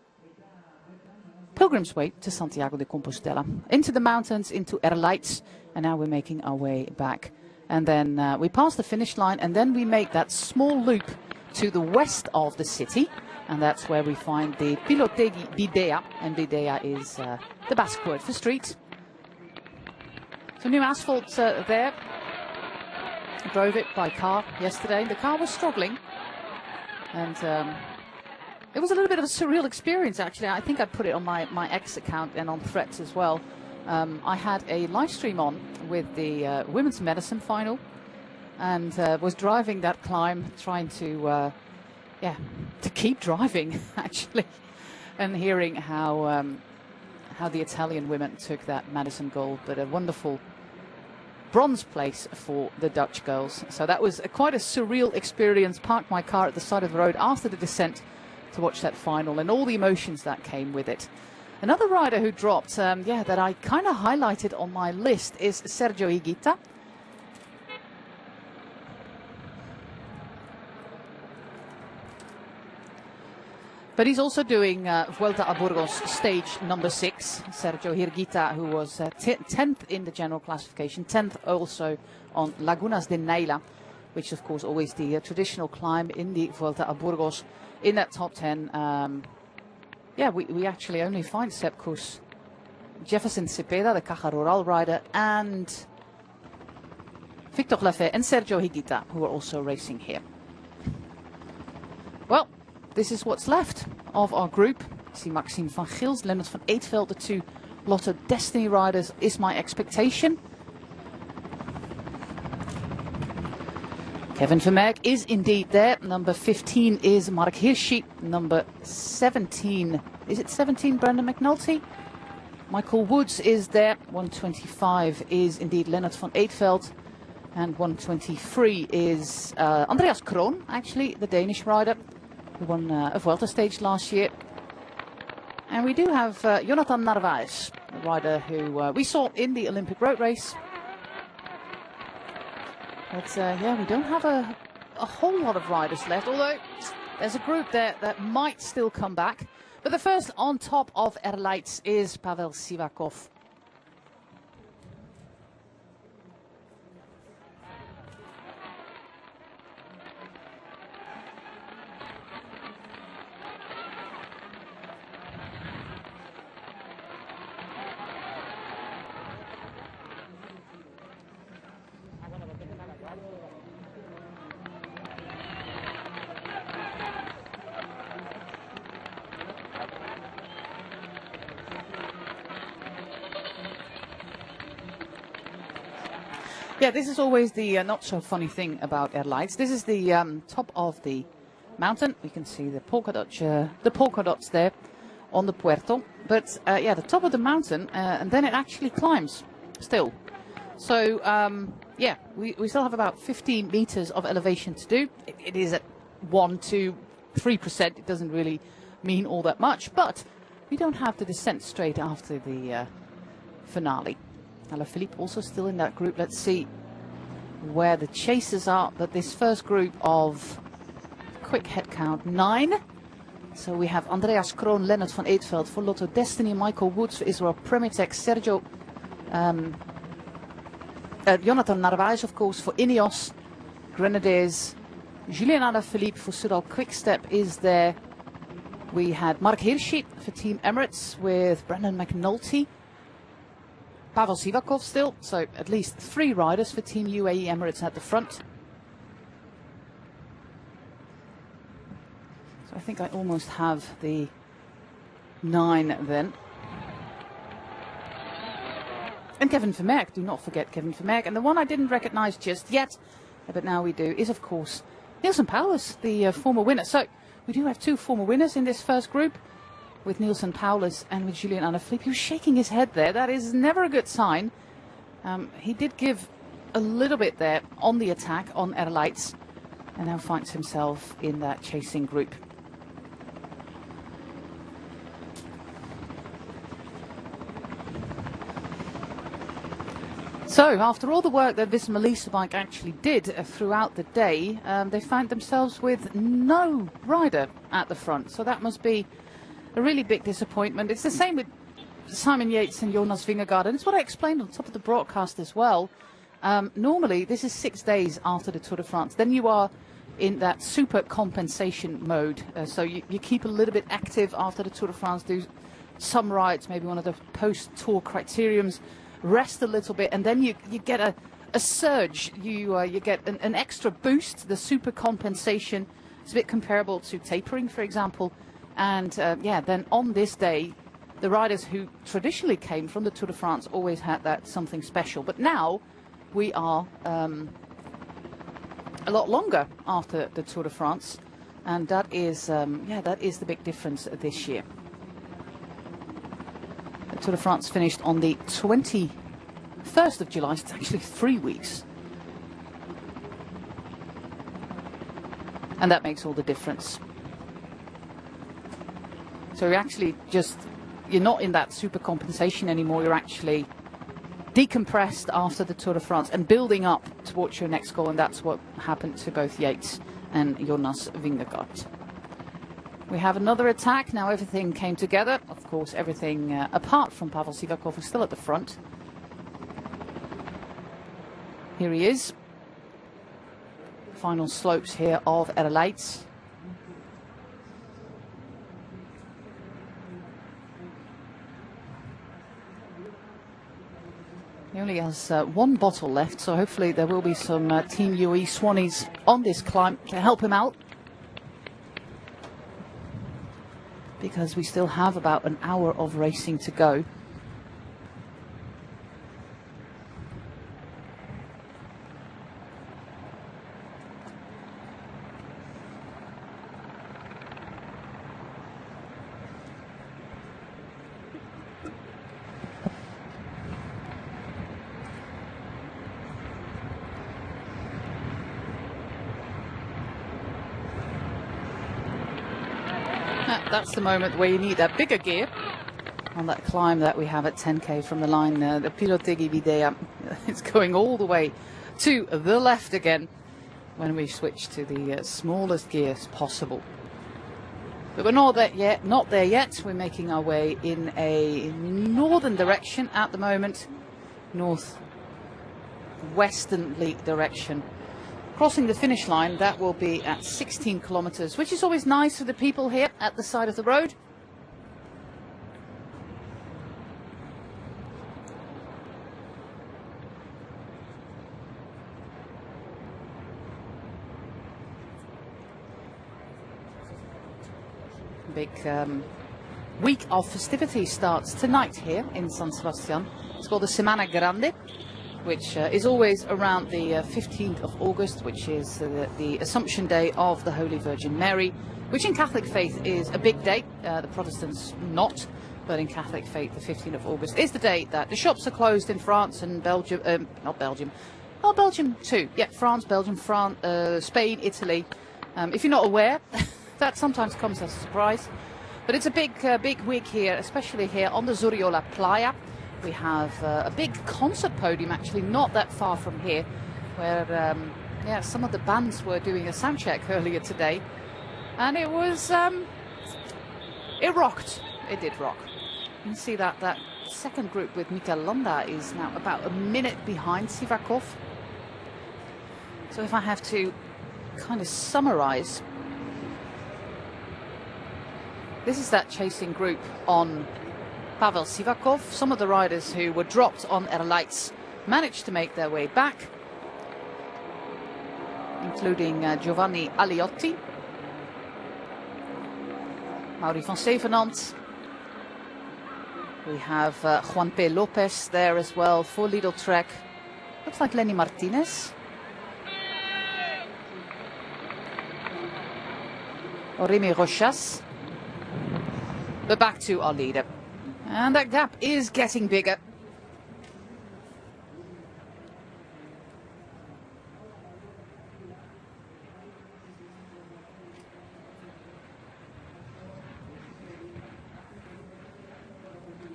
A: pilgrim's way to Santiago de Compostela. Into the mountains, into Erleitz, and now we're making our way back. And then we pass the finish line, and then we make that small loop to the west of the city, and that's where we find the Pilotegi Bidea, and Bidea is the Basque word for street. So new asphalt there. I drove it by car yesterday. The car was struggling, and it was a little bit of a surreal experience, actually. I think I put it on my X account and on Threads as well. I had a live stream on with the women's medicine final, and was driving that climb, trying to keep driving actually, and hearing how the Italian women took that Madison gold. But a wonderful bronze place for the Dutch girls. So that was quite a surreal experience. Parked my car at the side of the road after the descent to watch that final and all the emotions that came with it. Another rider who dropped, that I kind of highlighted on my list is Sergio Higuita. But he's also doing Vuelta a Burgos stage number 6. Sergio Higuita, who was 10th in the general classification, 10th also on Lagunas de Neila, which of course always the traditional climb in the Vuelta a Burgos. In that top 10, we actually only find Sepp Kuss, Jefferson Cepeda, the Caja Rural rider, and Victor Lafay and Sergio Higuita, who are also racing here. Well, this is what's left of our group. See Maxime van Gils, Lennart van Eetveld, the 2 Lotto Destiny riders, is my expectation. Kevin Vermeerk is indeed there. Number 15 is Mark Hirschi. Number 17, is it 17, Brendan McNulty? Michael Woods is there. 125 is indeed Lennart van Eetveld. And 123 is Andreas Kroon, actually, the Danish rider, who won a Vuelta stage last year. And we do have Jonathan Narvaez, the rider who we saw in the Olympic road race. But we don't have a whole lot of riders left, although there's a group there that might still come back. But the first on top of Erlijts is Pavel Sivakov. Yeah, this is always the not so funny thing about Erlijts. This is the top of the mountain. You can see the polka dots there on the Puerto. But the top of the mountain, and then it actually climbs still. So we still have about 15 meters of elevation to do. It is at 1, 2, 3%. It doesn't really mean all that much, but we don't have the descent straight after the finale. Alaphilippe also still in that group. Let's see where the chasers are. But this first group of, quick head count, 9. So we have Andreas Kroon, Lennart van Eetveld for Lotto Destiny, Michael Woods for Israel Premitex, Sergio, Jonathan Narvaez, of course, for Ineos, Grenadiers, Julien Alaphilippe for Soudal Quickstep is there. We had Mark Hirschi for Team Emirates with Brendan McNulty. Pavel Sivakov still, so at least 3 riders for Team UAE Emirates at the front. So I think I almost have the 9 then. And Kevin Vermeerk, do not forget Kevin Vermeerk. And the one I didn't recognize just yet, but now we do, is of course Neilson Powless, the former winner. So we do have 2 former winners in this first group, with Neilson Powless and with Julien Alaphilippe. He was shaking his head there. That is never a good sign. He did give a little bit there on the attack on Erlijts, and now finds himself in that chasing group. So, after all the work that this Melissa bike actually did throughout the day, they found themselves with no rider at the front. So that must be a really big disappointment. It's the same with Simon Yates and Jonas Vingegaard, and it's what I explained on top of the broadcast as well. Normally, this is 6 days after the Tour de France. Then you are in that super compensation mode. So you keep a little bit active after the Tour de France, do some rides, maybe one of the post-tour criteriums, rest a little bit, and then you get a surge. You get an extra boost. The super compensation is a bit comparable to tapering, for example. And then on this day, the riders who traditionally came from the Tour de France always had that something special. But now we are a lot longer after the Tour de France, and that is the big difference this year. The Tour de France finished on the 21st 1st of July, it's actually 3 weeks. And that makes all the difference. So you're not in that super compensation anymore. You're actually decompressed after the Tour de France and building up towards your next goal. And that's what happened to both Yates and Jonas Vingegaard. We have another attack. Now everything came together. Of course, everything apart from Pavel Sivakov, who's still at the front. Here he is. Final slopes here of Erlijts. He only has one bottle left, so hopefully there will be some Team UE Swannies on this climb to help him out. Because we still have about an hour of racing to go. That's the moment where you need that bigger gear on that climb that we have at 10k from the line. The Pilotegi Videa is going all the way to the left again when we switch to the smallest gears possible. But we're not there yet. We're making our way in a northern direction at the moment, northwesternly direction. Crossing the finish line, that will be at 16 kilometers, which is always nice for the people here at the side of the road. Big week of festivities starts tonight here in San Sebastian. It's called the Semana Grande, which is always around the 15th of August, which is the Assumption Day of the Holy Virgin Mary, which in Catholic faith is a big day. The Protestants not, but in Catholic faith the 15th of August is the day that the shops are closed in France and Belgium, Belgium too. Yeah, France, Belgium, Spain, Italy. If you're not aware, that sometimes comes as a surprise. But it's a big week here, especially here on the Zuriola Playa. We have a big concert podium actually not that far from here, where some of the bands were doing a sound check earlier today, and it was it rocked. It did rock. You can see that second group with Mikel Landa is now about a minute behind Sivakov. So if I have to kind of summarize, this is that chasing group on Pavel Sivakov. Some of the riders who were dropped on Erlijts managed to make their way back, including Giovanni Aliotti, Mauri van Zevenand. We have Juan P. Lopez there as well for Lidl Trek. Looks like Lenny Martinez. Remy Rochas. But back to our leader. And that gap is getting bigger.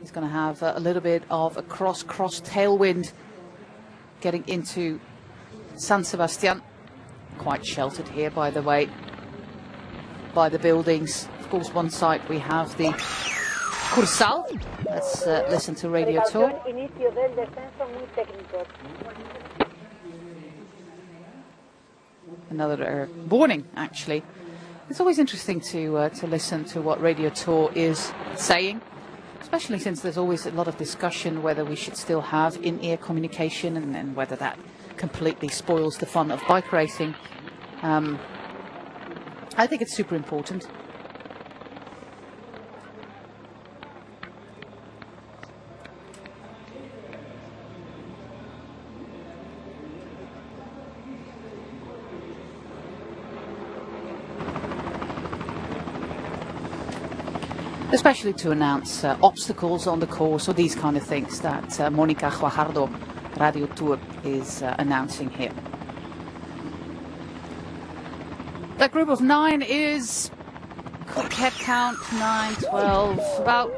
A: He's going to have a little bit of a cross tailwind getting into San Sebastian. Quite sheltered here, by the way, by the buildings. Of course, one side we have the Cursal. Let's listen to Radio Tour. Another warning, actually. It's always interesting to listen to what Radio Tour is saying, especially since there's always a lot of discussion whether we should still have in-ear communication and whether that completely spoils the fun of bike racing. I think it's super important. Especially to announce obstacles on the course or these kind of things that Mónica Guajardo Radio Tour is announcing here. That group of 9 is, quick head count, 9, 12, about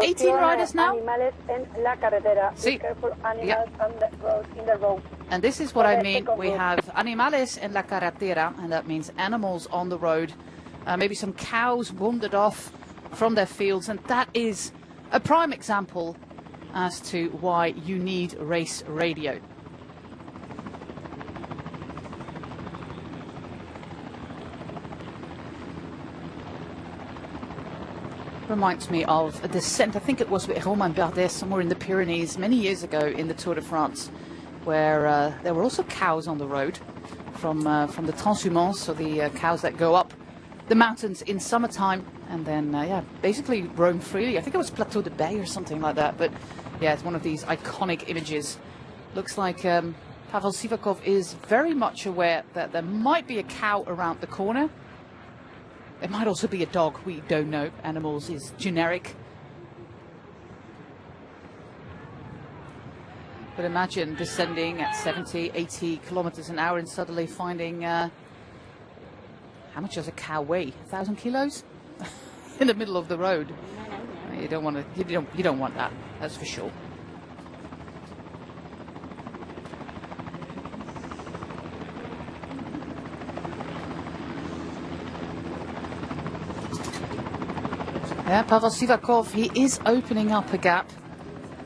A: 18 riders now.
B: Animales en la carretera.
A: See?
B: Be careful, animals on the road, in the road.
A: And this is what I mean. We have animales en la carretera, and that means animals on the road. Maybe some cows wandered off from their fields, and that is a prime example as to why you need race radio. Reminds me of a descent, I think it was with Romain Bardet somewhere in the Pyrenees many years ago in the Tour de France, where there were also cows on the road from the transhumance, so the cows that go up the mountains in summertime and then basically roam freely. I think it was Plateau de Bay or something like that, but yeah, it's one of these iconic images. Looks like Pavel Sivakov is very much aware that there might be a cow around the corner. It might also be a dog, we don't know. Animals is generic. But imagine descending at 70, 80 kilometers an hour and suddenly finding, how much does a cow weigh? 1,000 kilos? In the middle of the road. You don't want to, you don't want that, that's for sure. Yeah, Pavel Sivakov, he is opening up a gap.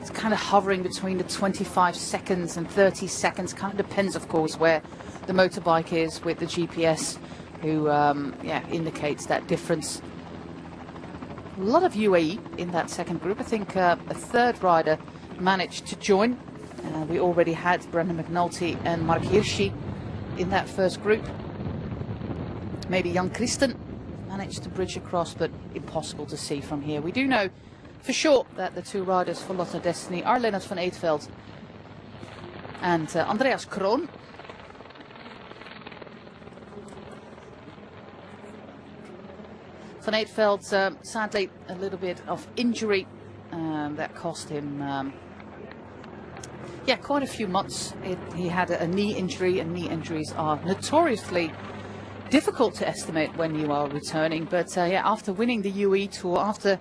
A: It's kind of hovering between the 25 seconds and 30 seconds. Kind of depends, of course, where the motorbike is with the GPS, who indicates that difference. A lot of UAE in that second group. I think a third rider managed to join. We already had Brendan McNulty and Mark Hirschi in that first group. Maybe Jan Christen managed to bridge across, but impossible to see from here. We do know for sure that the two riders for Lotto Destiny are Lennart van Eetveld and Andreas Kroon. Van Eetveld, sadly, a little bit of injury that cost him quite a few months. He had a knee injury, and knee injuries are notoriously difficult to estimate when you are returning, but after winning the UE Tour, after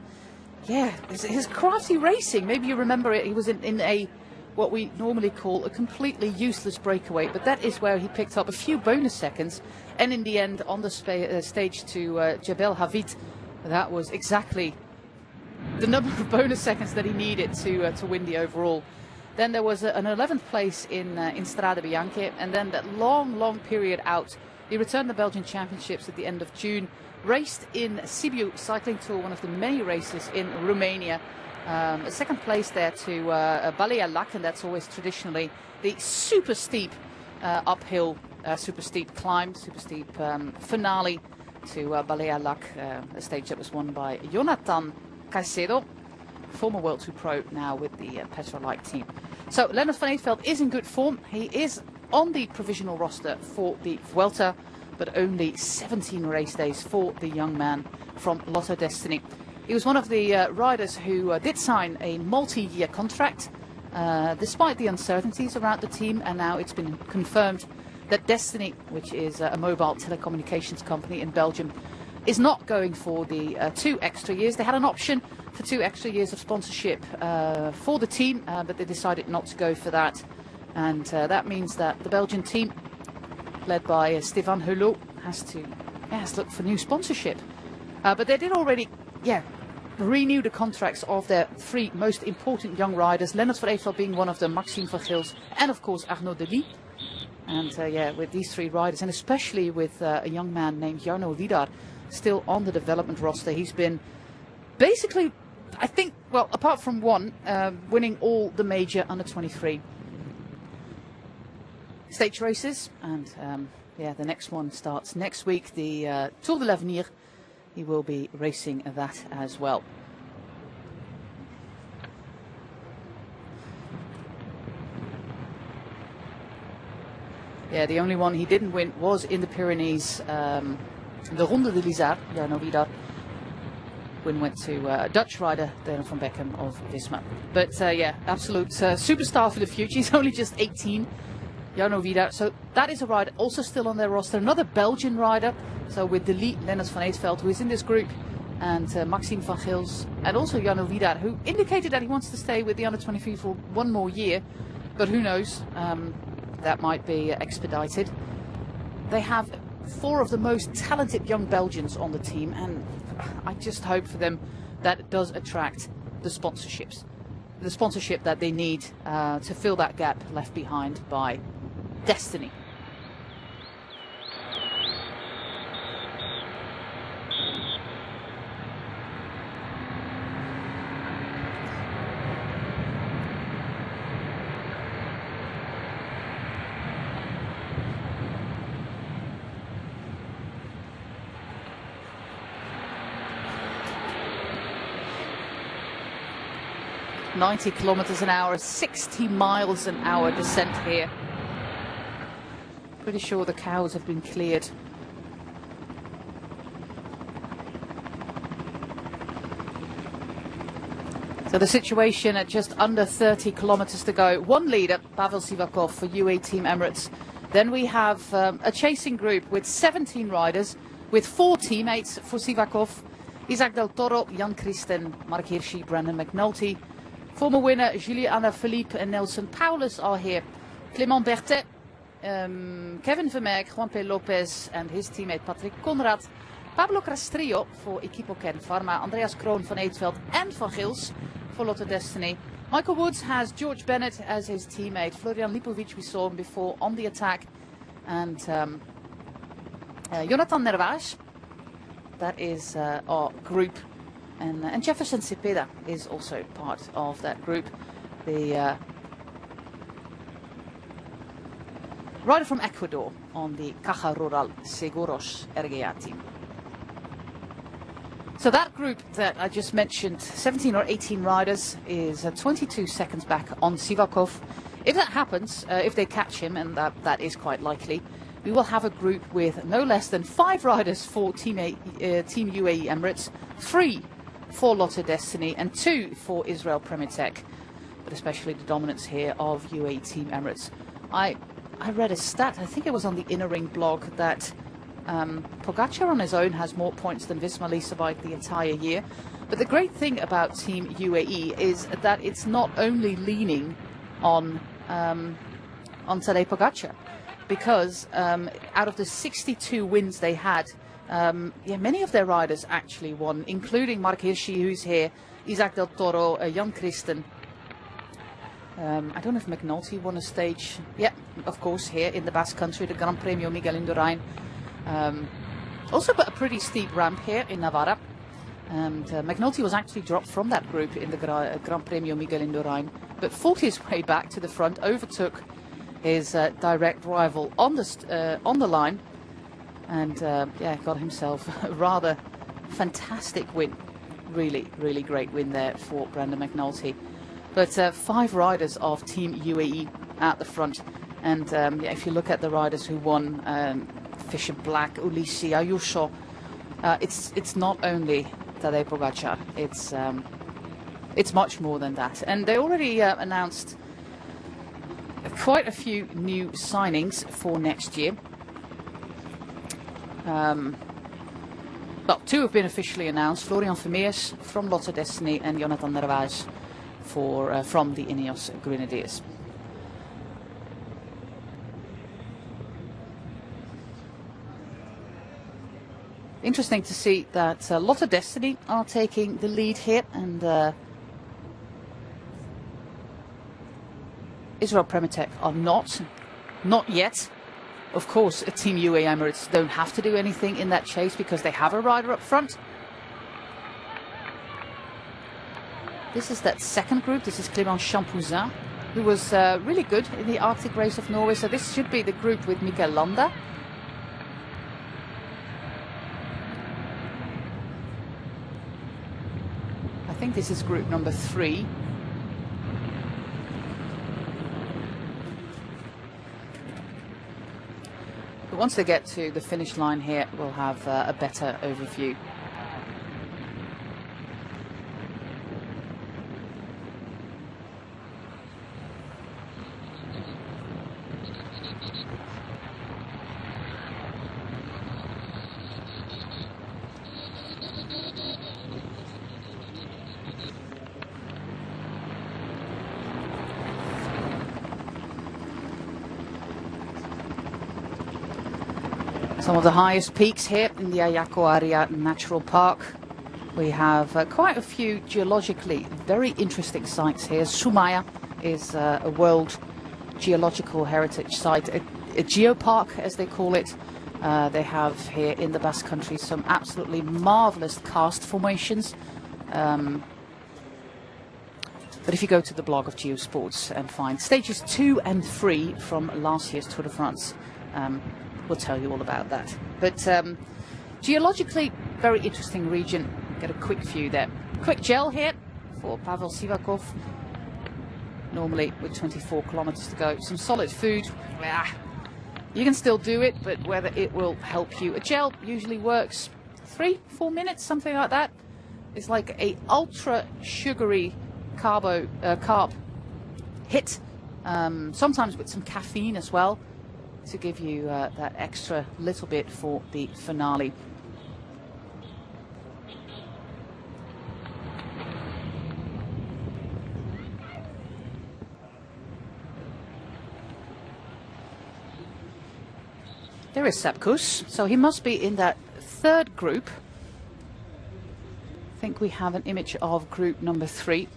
A: his crafty racing, maybe you remember it, he was in a what we normally call a completely useless breakaway, but that is where he picked up a few bonus seconds, and in the end on the stage to Jebel Havit, that was exactly the number of bonus seconds that he needed to win the overall. Then there was an 11th place in Strade Bianche, and then that long period out. He returned the Belgian Championships at the end of June, raced in Sibiu Cycling Tour, one of the many races in Romania. A second place there to Balea Lac, and that's always traditionally the super steep uphill, super steep climb, super steep finale to Balea Lac, a stage that was won by Jonathan Caicedo, former World Tour Pro, now with the Petrolite team. So Lennart van Eetveld is in good form. He is on the provisional roster for the Vuelta, but only 17 race days for the young man from Lotto Destiny. He was one of the riders who did sign a multi-year contract, despite the uncertainties around the team, and now it's been confirmed that Destiny, which is a mobile telecommunications company in Belgium, is not going for the 2 extra years. They had an option for 2 extra years of sponsorship for the team, but they decided not to go for that. And that means that the Belgian team, led by Stéphane Hulot, has to look for new sponsorship. But they did already, renew the contracts of their 3 most important young riders, Lennart van Eetveld being one of them, Maxime van Gils, and of course Arnaud Delis. And with these 3 riders, and especially with a young man named Jarno Vidar still on the development roster, he's been basically, I think, well, apart from one, winning all the major under-23 stage races, and the next one starts next week, the Tour de l'Avenir. He will be racing that as well. Yeah, the only one he didn't win was in the Pyrenees, the Ronde de l'Isère, Jarno Vidar. win went to Dutch rider Dylan van Beckham of Visma. But yeah, absolute superstar for the future. He's only just 18. Jarno Vida. So that is a rider also still on their roster. Another Belgian rider. So with De Lee, Lennart van Eetveld, who is in this group, and Maxime van Gils, and also Jarno Vida, who indicated that he wants to stay with the under-23 for one more year. But who knows? That might be expedited. They have 4 of the most talented young Belgians on the team, and I just hope for them that it does attract the sponsorships. The sponsorship that they need to fill that gap left behind by Destiny. "90 kilometers an hour, 60 miles an hour descent here. Pretty sure the cows have been cleared. So the situation at just under 30 kilometers to go. One leader, Pavel Sivakov for UAE Team Emirates. Then we have a chasing group with 17 riders, with 4 teammates for Sivakov. Isaac Del Toro, Jan Christen, Mark Hirschi, Brandon McNulty. Former winner Julie Anna Philippe and Nelson Paulus are here. Clément Berthet, Kevin Vermeerk, Juan P. Lopez and his teammate Patrick Conrad. Pablo Castrillo for Equipo Ken Pharma. Andreas Kroon van Eetveld and Van Gils for Lotto Destiny. Michael Woods has George Bennett as his teammate. Florian Lipovic, we saw him before on the attack. And Jonathan Nervaes, that is our group. And Jefferson Cepeda is also part of that group. The rider from Ecuador on the Caja Rural Seguros RGA team. So that group that I just mentioned, 17 or 18 riders, is 22 seconds back on Sivakov. If that happens, if they catch him, and that is quite likely, we will have a group with no less than 5 riders for Team UAE Emirates, 3 for Lotto Destiny and 2 for Israel Premier Tech, but especially the dominance here of UAE Team Emirates. I read a stat, I think it was on the Inner Ring blog, that Pogacar on his own has more points than Visma Lease Bike the entire year. But the great thing about Team UAE is that it's not only leaning on Tadej Pogacar, because out of the 62 wins they had, many of their riders actually won, including Mark Hirschi, who's here, Isaac Del Toro, Jan Christen. I don't know if McNulty won a stage. Yeah, of course, here in the Basque Country, the Gran Premio Miguel Indurain. Also got a pretty steep ramp here in Navarra. And McNulty was actually dropped from that group in the Gran Premio Miguel Indurain, but fought his way back to the front, overtook his direct rival on the line. And got himself a rather fantastic win. Really, really great win there for Brandon McNulty. But 5 riders of Team UAE at the front. And if you look at the riders who won, Fisher Black, Ulissi, Ayuso, it's not only Tadej Pogacar. It's much more than that. And they already announced quite a few new signings for next year. Well, 2 have been officially announced: Florian Vermeers from Lotto Destiny and Jonathan Nervaes from the Ineos Grenadiers. Interesting to see that Lotto Destiny are taking the lead here, and Israel Premier Tech are not yet. Of course, Team UAE Emirates don't have to do anything in that chase because they have a rider up front. This is that second group. This is Clément Champouzin, who was really good in the Arctic race of Norway. So this should be the group with Mikel Landa. I think this is group number 3. But once they get to the finish line here, we'll have a better overview. Some of the highest peaks here in the Ayako Area Natural Park. We have quite a few geologically very interesting sites here. Sumaya is a World Geological Heritage Site, a geopark as they call it. They have here in the Basque Country some absolutely marvelous karst formations. But if you go to the blog of Geosports and find stages 2 and 3 from last year's Tour de France, we'll tell you all about that. But geologically, very interesting region. Get a quick view there. Quick gel here for Pavel Sivakov. Normally with 24 kilometers to go. Some solid food. You can still do it, but whether it will help you. A gel usually works 3-4 minutes, something like that. It's like a ultra sugary carb hit, sometimes with some caffeine as well, to give you that extra little bit for the finale. There is Sepp Kuss, so he must be in that third group. I think we have an image of group number 3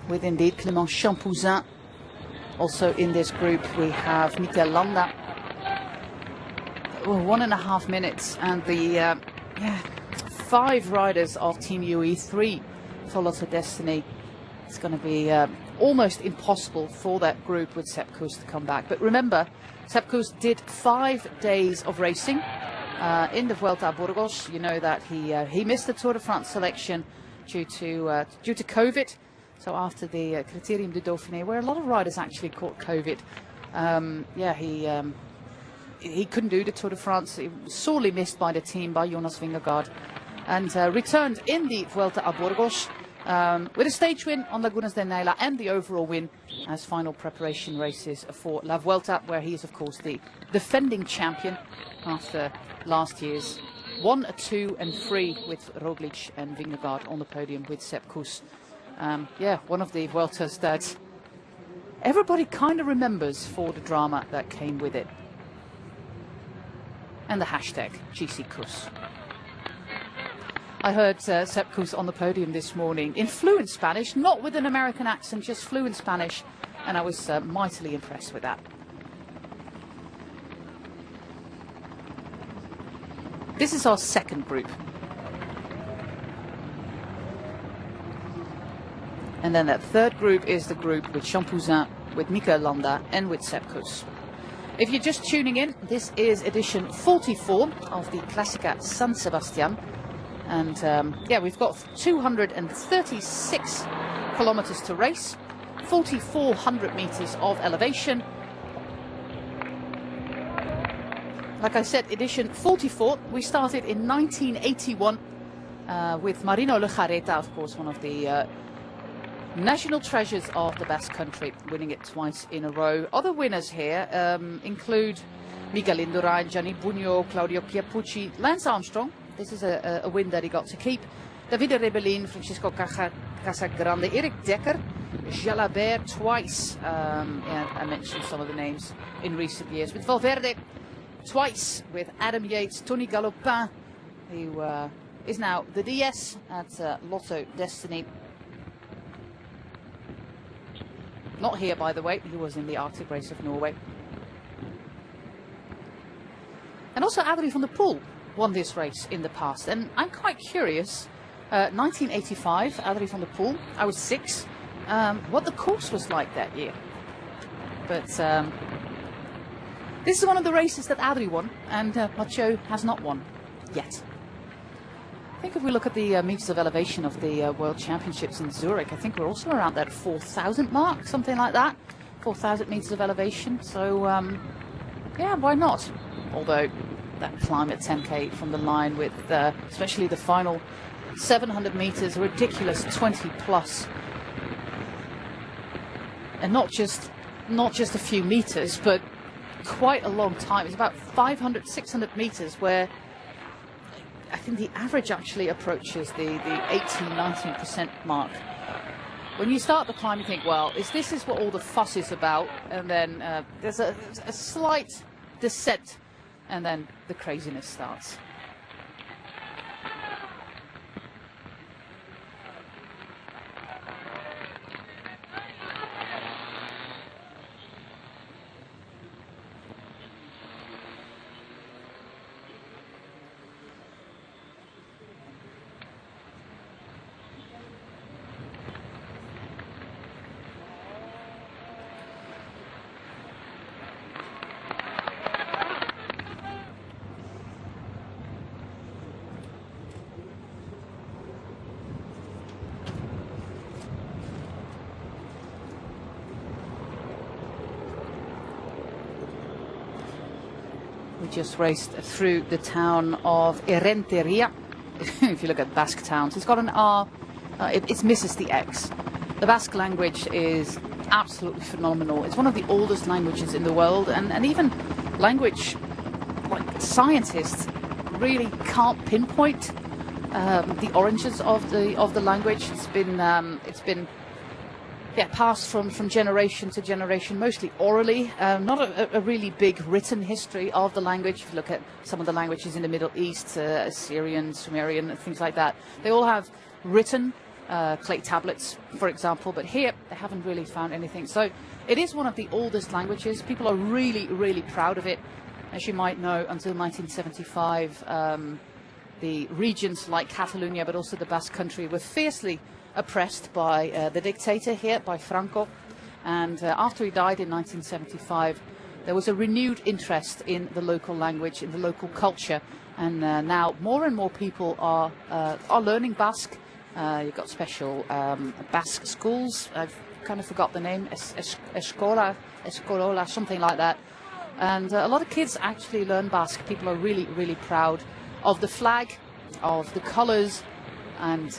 A: with indeed Clément Champouzin. Also in this group we have Mikel Landa. 1.5 minutes, and the 5 riders of Team UE, 3 for Lotto Destiny. It's going to be almost impossible for that group with Sepp Kuss to come back. But remember, Sepp Kuss did 5 days of racing in the Vuelta a Burgos. You know that he missed the Tour de France selection due to COVID. So after the Criterium du Dauphiné, where a lot of riders actually caught COVID, he couldn't do the Tour de France. He was sorely missed by the team, by Jonas Vingegaard, and returned in the Vuelta a Burgos with a stage win on Lagunas de Neila and the overall win as final preparation races for La Vuelta, where he is of course the defending champion after last year's 1, 2 and 3 with Roglic and Vingegaard on the podium with Sepp Kuss. One of the Vueltas that everybody kind of remembers for the drama that came with it. And the hashtag GC Kuss. I heard Sepp Kuss on the podium this morning in fluent Spanish, not with an American accent, just fluent Spanish, and I was mightily impressed with that. This is our second group. And then that third group is the group with Champouzin, with Mikel Landa and with Sepp Kuss. If you're just tuning in, this is edition 44 of the Classica San Sebastian. And we've got 236 kilometers to race, 4,400 meters of elevation. Like I said, edition 44, we started in 1981 with Marino Lejarreta, of course, one of the national treasures of the Basque Country, winning it twice in a row. Other winners here include Miguel Indurain, Gianni Bugno, Claudio Chiappucci, Lance Armstrong. This is a win that he got to keep. Davide Rebellin, Francisco Casagrande, Eric Dekker, Jalabert twice. I mentioned some of the names in recent years. With Valverde twice, with Adam Yates, Tony Galopin, who is now the DS at Lotto Destiny. Not here, by the way, he was in the Arctic race of Norway. And also Adrie van der Poel won this race in the past, and I'm quite curious, 1985, Adrie van der Poel, I was 6, what the course was like that year. But this is one of the races that Adrie won, and Mathieu has not won yet. I think if we look at the meters of elevation of the World Championships in Zurich, I think we're also around that 4,000 mark, something like that. 4,000 meters of elevation, so why not? Although that climb at 10k from the line with especially the final 700 meters, a ridiculous 20 plus. And not just a few meters, but quite a long time. It's about 500, 600 meters where I think the average actually approaches the 18-19% mark. When you start the climb, you think, well, this is what all the fuss is about? And then there's a slight descent and then the craziness starts. We just raced through the town of Errenteria. If you look at Basque towns, it's got an R, it misses the X. The Basque language is absolutely phenomenal. It's one of the oldest languages in the world, and even language, like scientists, really can't pinpoint the origins of the language. It's been passed from generation to generation, mostly orally. Not a really big written history of the language. If you look at some of the languages in the Middle East, Assyrian, Sumerian, things like that, they all have written clay tablets, for example, but here they haven't really found anything. So it is one of the oldest languages. People are really, really proud of it. As you might know, until 1975, the regions like Catalonia, but also the Basque Country, were fiercely oppressed by the dictator here, by Franco. And after he died in 1975, there was a renewed interest in the local language, in the local culture. And now more and more people are learning Basque. You've got special Basque schools. I've kind of forgot the name, Escorola, something like that. And a lot of kids actually learn Basque. People are really, really proud of the flag, of the colours, and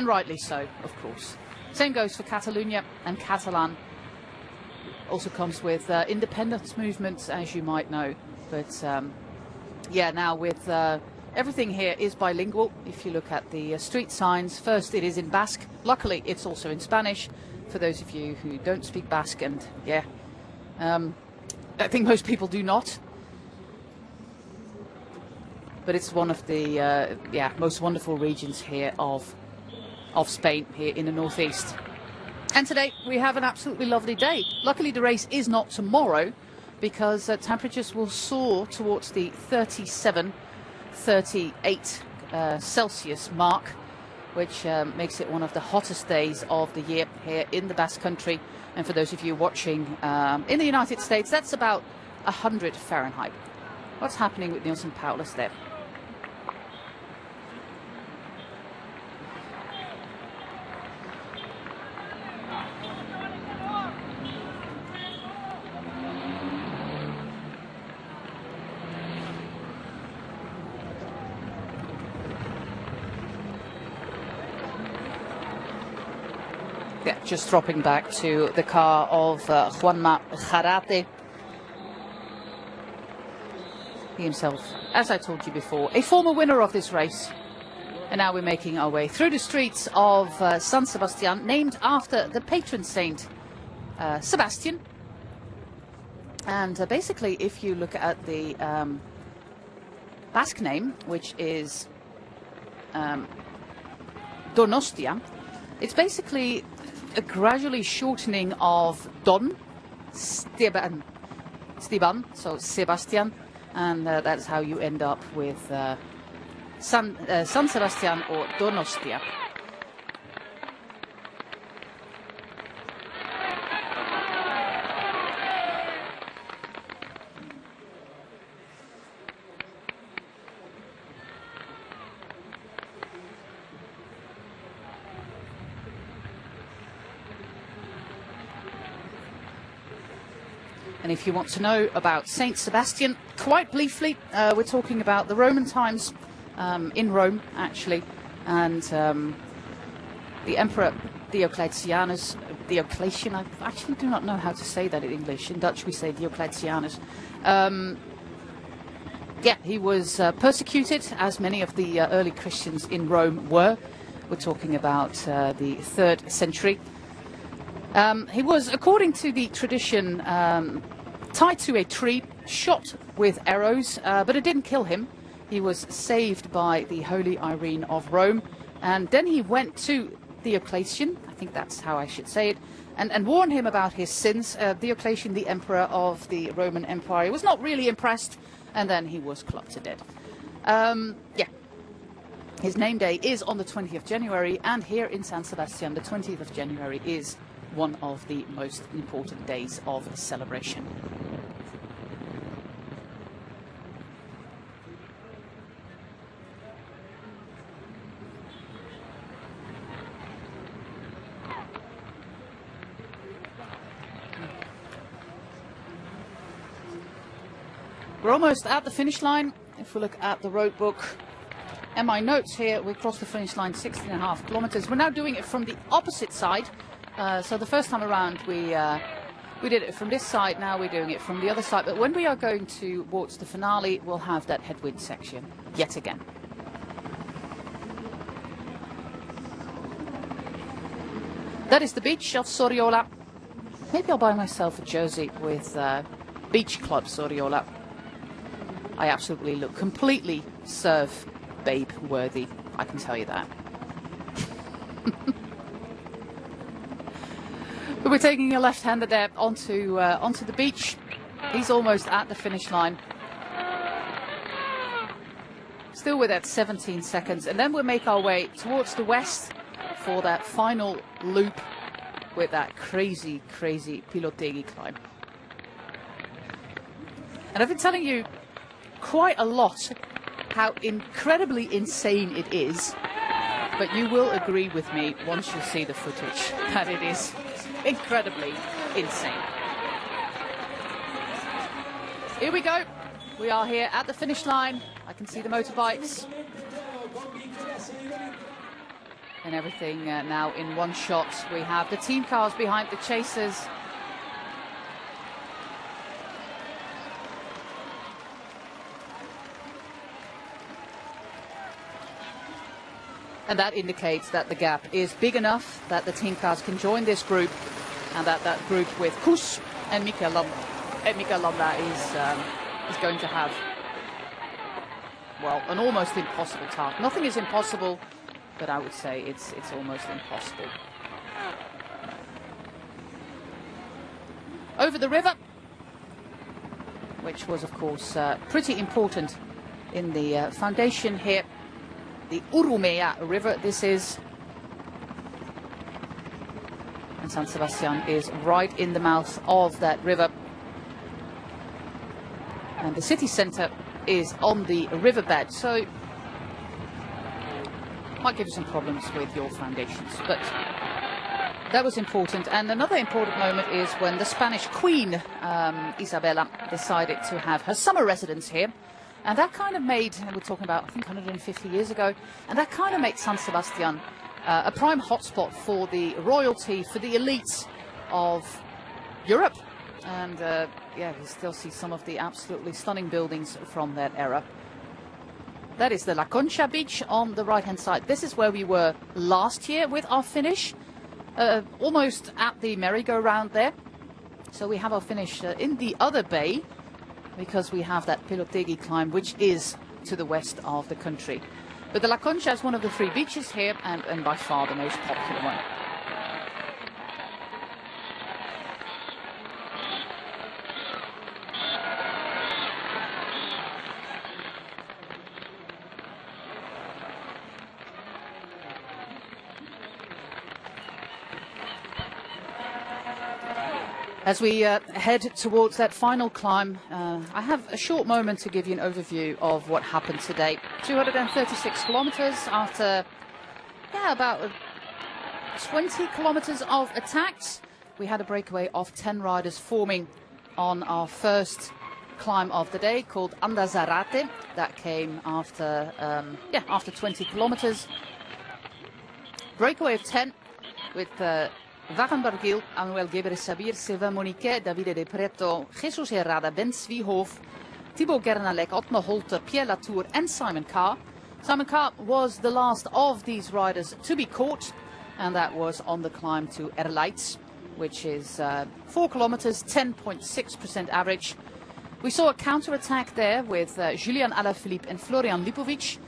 A: rightly so, of course. Same goes for Catalonia, and Catalan also comes with independence movements, as you might know. But now with everything here is bilingual. If you look at the street signs, first it is in Basque. Luckily, it's also in Spanish for those of you who don't speak Basque, and I think most people do not. But it's one of the most wonderful regions here of Spain, here in the northeast. And today we have an absolutely lovely day. Luckily the race is not tomorrow, because temperatures will soar towards the 37, 38 Celsius mark, which makes it one of the hottest days of the year here in the Basque Country. And for those of you watching in the United States, that's about 100 Fahrenheit. What's happening with Nielsen Paulus there? Yeah, just dropping back to the car of Juanma Jarate. He himself, as I told you before, a former winner of this race. And now we're making our way through the streets of San Sebastian, named after the patron saint, Sebastion. And basically, if you look at the Basque name, which is Donostia, it's basically a gradually shortening of Don, Steban, so Sebastian, and that's how you end up with San Sebastian or Donostia. And if you want to know about Saint Sebastian, quite briefly, we're talking about the Roman times in Rome, actually, and the Emperor Diocletian, I actually do not know how to say that in English. In Dutch we say Diocletianus. He was persecuted, as many of the early Christians in Rome were. We're talking about the 3rd century. He was, according to the tradition, tied to a tree, shot with arrows, but it didn't kill him. He was saved by the Holy Irene of Rome, and then he went to Diocletian, I think that's how I should say it, and warned him about his sins. Diocletian, the emperor of the Roman Empire, was not really impressed, and then he was clubbed to death. Yeah. His name day is on the 20th of January, and here in San Sebastian, the 20th of January is one of the most important days of celebration. We're almost at the finish line. If we look at the road book and my notes here, we crossed the finish line 16.5 kilometers. We're now doing it from the opposite side. So the first time around we did it from this side, now we're doing it from the other side. But when we are going towards the finale, we'll have that headwind section yet again. That is the beach of Soriola. Maybe I'll buy myself a jersey with Beach Club Soriola. I absolutely look completely surf babe worthy, I can tell you that. But we're taking a left-hander there onto the beach. He's almost at the finish line. Still with that 17 seconds. And then we'll make our way towards the west for that final loop with that crazy, crazy Pilotegi climb. And I've been telling you quite a lot how incredibly insane it is, but you will agree with me once you see the footage that it is incredibly insane. Here we go. We are here at the finish line. I can see the motorbikes and everything now in one shot. We have the team cars behind the chasers. And that indicates that the gap is big enough that the team cars can join this group, and that group with Koes and Mikel Landa is going to have, well, an almost impossible task. Nothing is impossible, but I would say it's almost impossible. Over the river, which was of course pretty important in the foundation here. The Urumea River, this is. And San Sebastian is right in the mouth of that river. And the city centre is on the riverbed, so might give you some problems with your foundations. But that was important. And another important moment is when the Spanish Queen, Isabella, decided to have her summer residence here. And that kind of made, and we're talking about, I think, 150 years ago, and that kind of made San Sebastian a prime hotspot for the royalty, for the elites of Europe. And yeah, you still see some of the absolutely stunning buildings from that era. That is the La Concha beach on the right-hand side. This is where we were last year with our finish, almost at the merry-go-round there. So we have our finish in the other bay, because we have that Pilotegi climb, which is to the west of the country. But the La Concha is one of the three beaches here, and by far the most popular one. As we head towards that final climb, I have a short moment to give you an overview of what happened today. 236 kilometers after, about 20 kilometers of attacks. We had a breakaway of 10 riders forming on our first climb of the day called Andazarate. That came after, after 20 kilometers. Breakaway of 10 with Wagen Barguil, Manuel Gebre Sabir, Sylvain Moniquet, Davide De Preto, Jesus Herrada, Ben Zwiehoff, Thibaut Gernalek, Otmar Holter, Pierre Latour and Simon Carr. Simon Carr was the last of these riders to be caught, and that was on the climb to Erleitz. which is 4 kilometers, 10.6% average. We saw a counter-attack there with Julian Alaphilippe and Florian Lipovic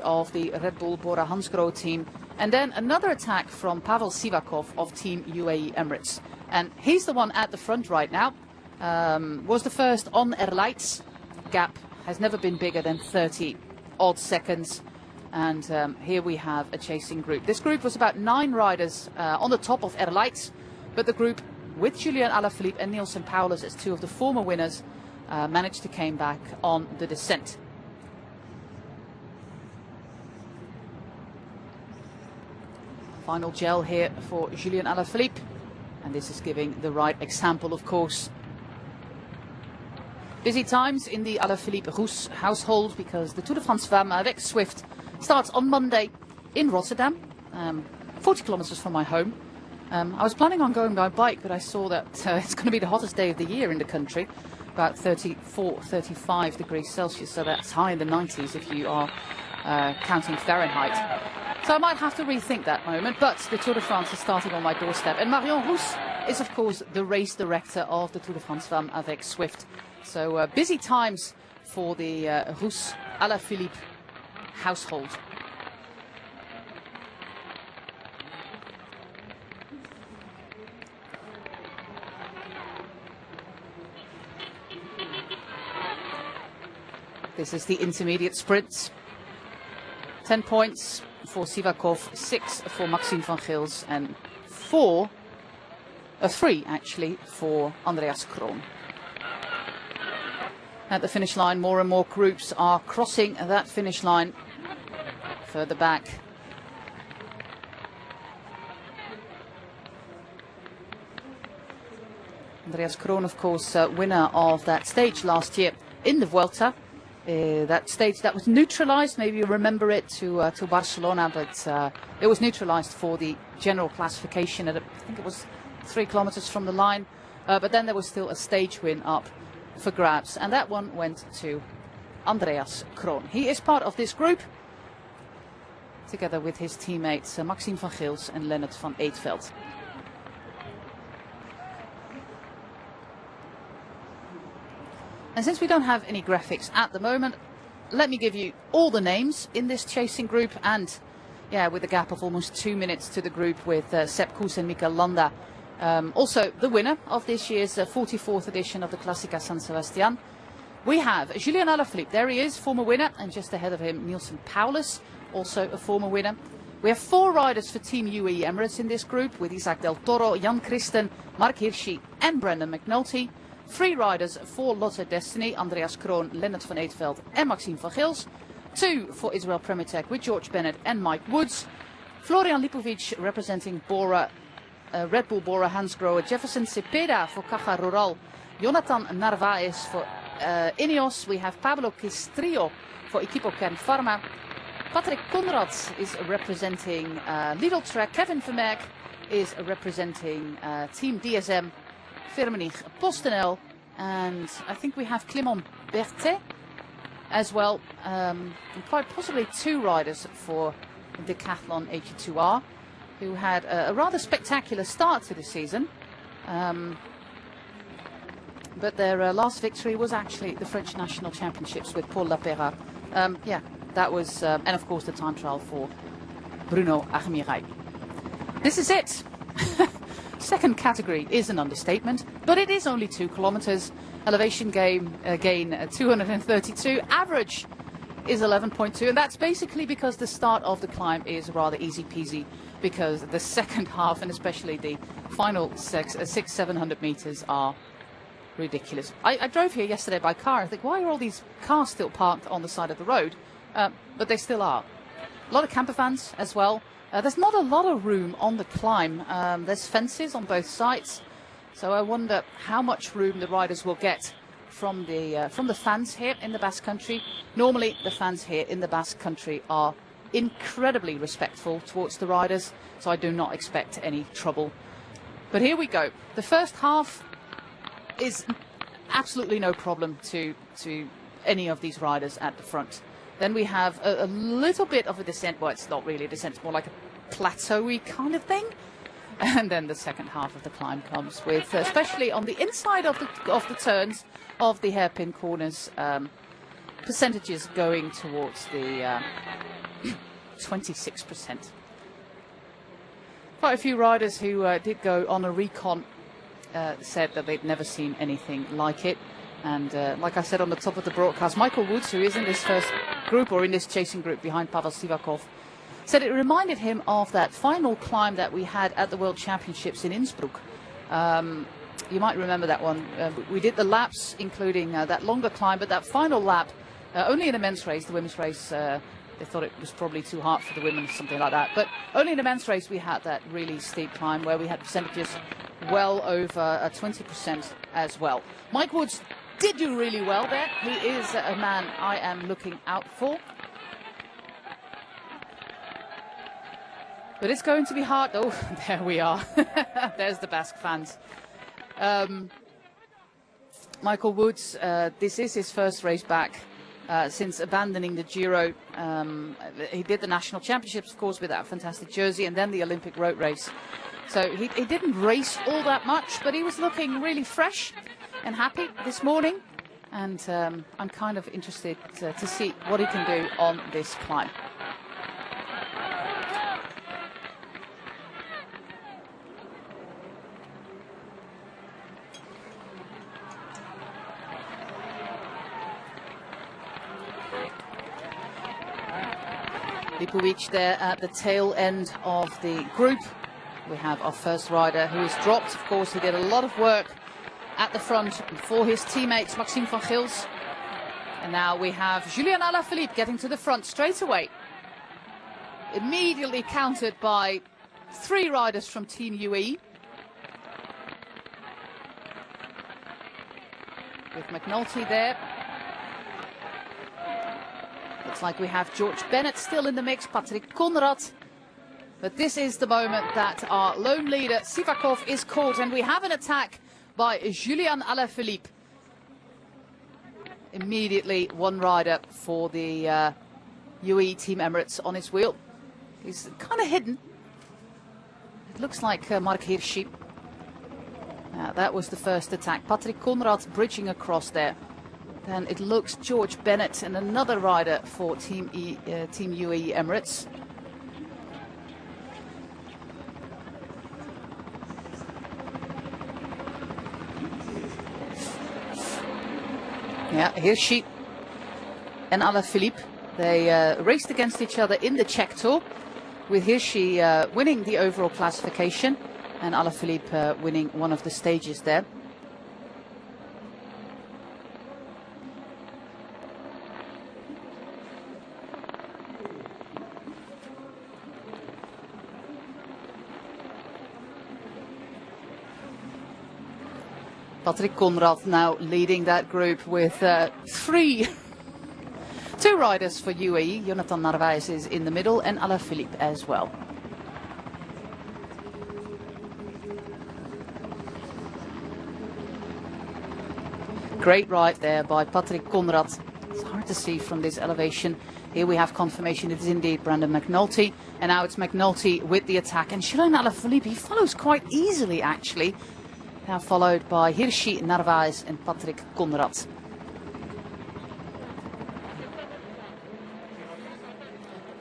A: of the Red Bull Bora Hansgrohe team. And then another attack from Pavel Sivakov of Team UAE Emirates. And he's the one at the front right now. Was the first on Erleitz. Gap has never been bigger than 30 odd seconds. And here we have a chasing group. This group was about 9 riders on the top of Erleitz. But the group with Julian Alaphilippe and Nielsen Paulus as 2 of the former winners managed to came back on the descent. Final gel here for Julian Alaphilippe, and this is giving the right example, of course. Busy times in the Alaphilippe-Roes household because the Tour de France Femmes avec Swift starts on Monday in Rotterdam, 40 kilometers from my home. I was planning on going by bike, but I saw that it's going to be the hottest day of the year in the country, about 34, 35 degrees Celsius, so that's high in the 90s if you are counting Fahrenheit. So I might have to rethink that moment, but the Tour de France is starting on my doorstep. And Marion Roos is, of course, the race director of the Tour de France Femmes avec Swift. So busy times for the Roos Alaphilippe household. This is the intermediate sprint. 10 points for Sivakov, 6 for Maxime van Gils, and 3 actually for Andreas Kroon. At the finish line, more and more groups are crossing that finish line further back. Andreas Kroon, of course, winner of that stage last year in the Vuelta. That stage that was neutralized, maybe you remember it, to Barcelona, but it was neutralized for the general classification at, I think it was 3 kilometers from the line. But then there was still a stage win up for grabs, and that one went to Andreas Kroon. He is part of this group, together with his teammates Maxime van Gils and Lennart van Eetveld. And since we don't have any graphics at the moment, let me give you all the names in this chasing group, and yeah, with a gap of almost 2 minutes to the group with Sepp Kuss and Mikel Landa. Also the winner of this year's 44th edition of the Classica San Sebastian. We have Julian Alaphilippe, there he is, former winner, and just ahead of him Nielsen Paulus, also a former winner. We have 4 riders for Team UAE Emirates in this group, with Isaac Del Toro, Jan Christen, Mark Hirschi and Brendan McNulty. 3 riders for Lotto Destiny, Andreas Kroon, Lennart van Eetveld and Maxime van Gils. 2 for Israel Premier Tech with George Bennett and Mike Woods. Florian Lipovic representing Bora, Red Bull Bora Hansgrohe. Jefferson Cepeda for Caja Rural. Jonathan Narvaez for Ineos. We have Pablo Castrillo for Equipo Kern Pharma. Patrick Conrad is representing Lidl Trek. Kevin Vermeerk is representing Team DSM. Firmenich PostNL, and I think we have Clément Berthet as well, and quite possibly 2 riders for Decathlon 82R, who had a rather spectacular start to the season, but their last victory was actually the French National Championships with Paul Lapera. Yeah, that was, and of course the time trial for Bruno Armirail. This is it. Second category is an understatement, but it is only 2 kilometers. Elevation gain 232. Average is 11.2, and that's basically because the start of the climb is rather easy peasy, because the second half and especially the final 600-700 meters are ridiculous. I drove here yesterday by car. I think, why are all these cars still parked on the side of the road? But they still are. A lot of camper vans as well. There's not a lot of room on the climb. There's fences on both sides, so I wonder how much room the riders will get from the fans here in the Basque Country. Normally, the fans here in the Basque Country are incredibly respectful towards the riders, so I do not expect any trouble. But here we go. The first half is absolutely no problem to any of these riders at the front. Then we have a little bit of a descent. Well, it's not really a descent, it's more like a plateau-y kind of thing. And then the second half of the climb comes with, especially on the inside of the turns of the hairpin corners, percentages going towards the 26%. Quite a few riders who did go on a recon said that they'd never seen anything like it. And like I said on the top of the broadcast, Michael Woods, who is in this first group or in this chasing group behind Pavel Sivakov, said it reminded him of that final climb that we had at the World Championships in Innsbruck. You might remember that one. We did the laps, including that longer climb, but that final lap, only in a men's race, the women's race, they thought it was probably too hard for the women, something like that. But only in the men's race we had that really steep climb where we had percentages well over 20% as well. Mike Woods did do really well there. He is a man I am looking out for. But it's going to be hard. Oh, there we are. There's the Basque fans. Michael Woods, this is his first race back since abandoning the Giro. He did the national championships, of course, with that fantastic jersey, and then the Olympic road race. So he didn't race all that much, but he was looking really fresh and happy this morning. And I'm kind of interested to see what he can do on this climb. Lipovic there at the tail end of the group. We have our first rider who is dropped. Of course, he did a lot of work at the front for his teammates, Maxime van Gils. And now we have Julian Alaphilippe getting to the front straight away. Immediately countered by 3 riders from Team UAE. With McNulty there. Looks like we have George Bennett still in the mix, Patrick Conrad. But this is the moment that our lone leader, Sivakov, is caught. And we have an attack by Julian Alaphilippe. Immediately one rider for the UAE Team Emirates on his wheel. He's kind of hidden. It looks like Mark Hirschi. That was the first attack. Patrick Conrad bridging across there. Then it looks George Bennett and another rider for Team UAE Emirates. Yeah, Hirschi and Alaphilippe. They raced against each other in the Czech Tour, with Hirschi winning the overall classification and Alaphilippe winning one of the stages there. Patrick Conrad now leading that group with 2 riders for UAE. Jonathan Narvaez is in the middle and Alaphilippe as well. Great ride there by Patrick Conrad. It's hard to see from this elevation. Here we have confirmation it is indeed Brandon McNulty. And now it's McNulty with the attack. And Julian Alaphilippe, he follows quite easily actually. Now followed by Hirschi, Narvaez and Patrick Conrad.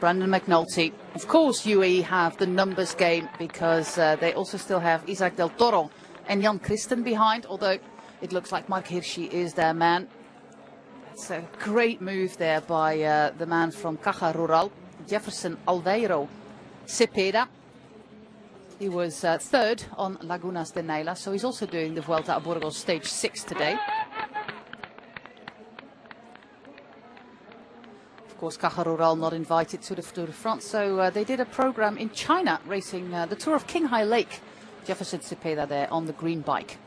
A: Brandon McNulty. Of course UAE have the numbers game because they also still have Isaac Del Toro and Jan Christen behind, although it looks like Mark Hirschi is their man. It's a great move there by the man from Caja Rural, Jefferson Alveiro Cepeda. He was third on Lagunas de Neila, so he's also doing the Vuelta a Burgos stage 6 today. Of course, Caja Rural not invited to the Tour de France, so they did a program in China racing the Tour of Qinghai Lake. Jefferson Cepeda there on the green bike.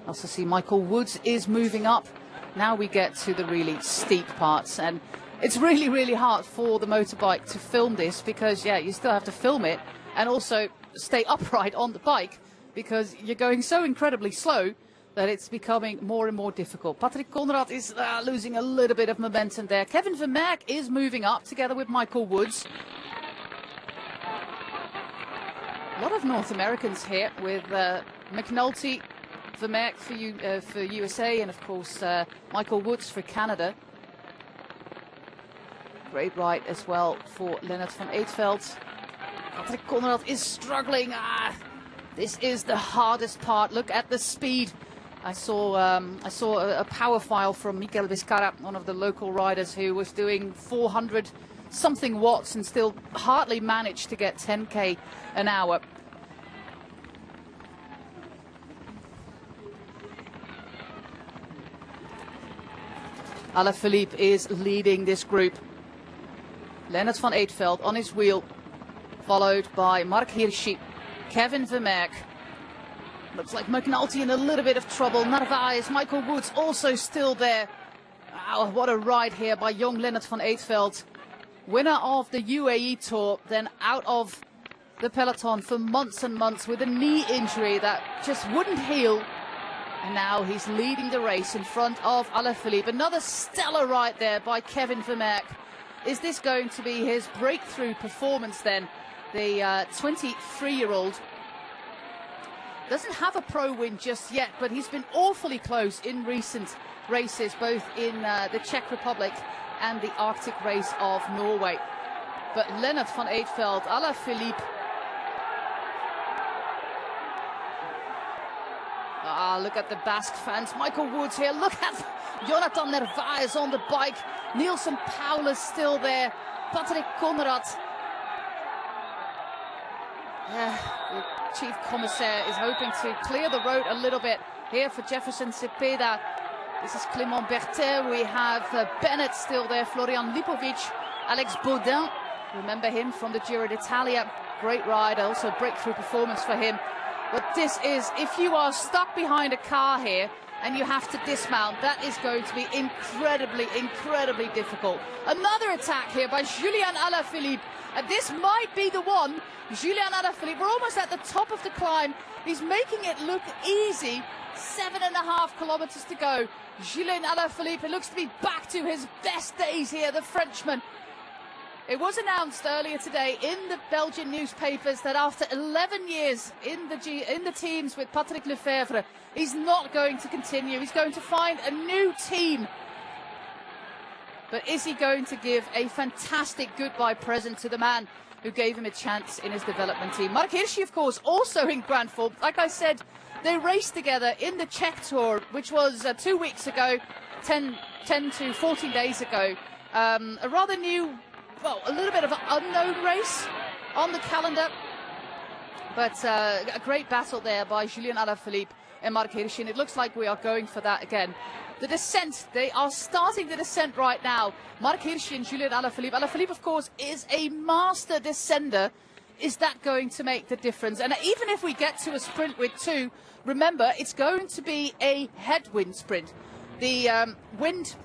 A: Also see Michael Woods is moving up. Now we get to the really steep parts, and it's really, really hard for the motorbike to film this because, yeah, you still have to film it and also stay upright on the bike because you're going so incredibly slow that it's becoming more and more difficult. Patrick Conrad is losing a little bit of momentum there. Kevin Vermeerk is moving up together with Michael Woods. A lot of North Americans here with McNulty, Vermeerk for USA, and of course Michael Woods for Canada. Great ride as well for Lennart van Eetveld. Patrick Conrad is struggling. This is the hardest part. Look at the speed. I saw a power file from Mikel Vizcarra, one of the local riders, who was doing 400 something watts and still hardly managed to get 10k an hour. Alaphilippe is leading this group. Lennart van Eetveld on his wheel, followed by Mark Hirschi, Kevin Vermeerk. Looks like McNulty in a little bit of trouble. Narvaez, Michael Woods also still there. Wow, what a ride here by young Lennart van Eetveld. Winner of the UAE Tour, then out of the peloton for months and months with a knee injury that just wouldn't heal. And now he's leading the race in front of Alaphilippe. Another stellar ride there by Kevin Vermeerk. Is this going to be his breakthrough performance then? The 23-year-old doesn't have a pro win just yet, but he's been awfully close in recent races, both in the Czech Republic and the Arctic race of Norway. But Lennart van Eetveld, Alaphilippe. Look at the Basque fans. Michael Woods here. Look at Jonathan Narvaez on the bike. Nielsen Paulus still there. Patrick Conrad. The chief commissaire is hoping to clear the road a little bit here for Jefferson Cepeda. This is Clément Berthet. We have Bennett still there. Florian Lipovic. Alex Baudin. Remember him from the Giro d'Italia. Great ride. Also breakthrough performance for him. But this is, if you are stuck behind a car here and you have to dismount, that is going to be incredibly difficult. Another attack here by Julian Alaphilippe. And this might be the one. Julian Alaphilippe, we're almost at the top of the climb. He's making it look easy. 7.5 kilometers to go. Julian Alaphilippe, it looks to be back to his best days here, the Frenchman. It was announced earlier today in the Belgian newspapers that after 11 years in the teams with Patrick Lefevere, he's not going to continue. He's going to find a new team. But is he going to give a fantastic goodbye present to the man who gave him a chance in his development team? Mark Hirschi, of course, also in grand form. Like I said, they raced together in the Czech Tour, which was 2 weeks ago, 10 to 14 days ago. A rather new, well, a little bit of an unknown race on the calendar. But a great battle there by Julian Alaphilippe and Mark Hirschi. And it looks like we are going for that again. The descent, they are starting the descent right now. Mark Hirschi and Julian Alaphilippe. Alaphilippe, of course, is a master descender. Is that going to make the difference? And even if we get to a sprint with two, remember, it's going to be a headwind sprint. The wind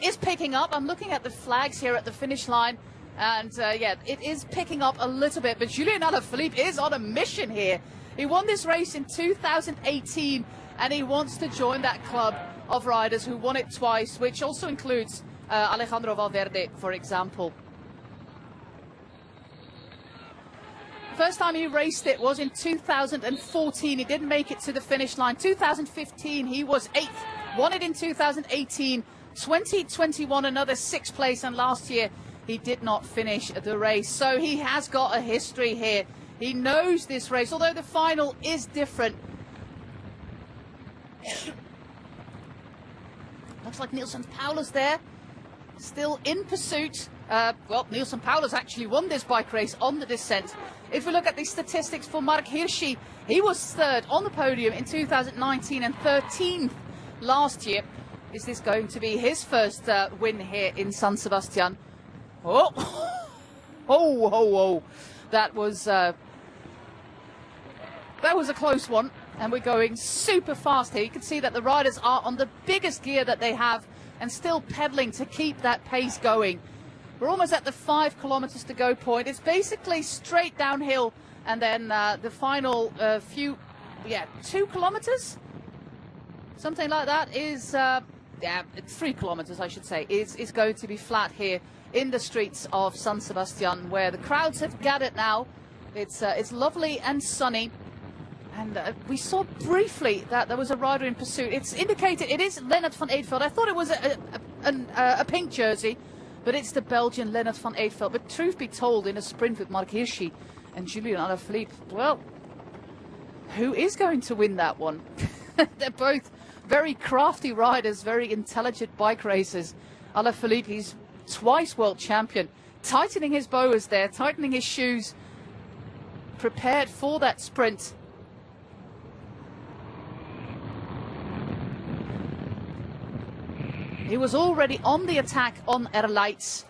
A: is picking up. I'm looking at the flags here at the finish line. And yeah, it is picking up a little bit. But Julian Alaphilippe is on a mission here. He won this race in 2018, and he wants to join that club of riders who won it twice, which also includes Alejandro Valverde, for example. First time he raced it was in 2014. He didn't make it to the finish line. 2015, he was 8th. Won it in 2018. 2021, another 6th place. And last year, he did not finish the race. So he has got a history here. He knows this race, although the final is different. Looks like Nielsen Paulus there, still in pursuit. Well, Nielsen Paulus actually won this bike race on the descent. If we look at the statistics for Mark Hirschi, he was 3rd on the podium in 2019 and 13th last year. Is this going to be his first win here in San Sebastian? Oh, that was a close one. And we're going super fast here. You can see that the riders are on the biggest gear that they have and still pedaling to keep that pace going. We're almost at the 5 kilometers to go point. It's basically straight downhill, and then the final 2 kilometers, something like that, is 3 kilometers, I should say, is going to be flat here in the streets of San Sebastian, where the crowds have gathered now. It's lovely and sunny. And we saw briefly that there was a rider in pursuit. It's indicated it is Lennart van Eetveld. I thought it was a pink jersey, but it's the Belgian Lennart van Eetveld. But truth be told, in a sprint with Marc Hirschi and Julian Alaphilippe, well, who is going to win that one? They're both very crafty riders, very intelligent bike racers. Alaphilippe, he's twice world champion, tightening his boas there, tightening his shoes, prepared for that sprint. He was already on the attack on Erleitz,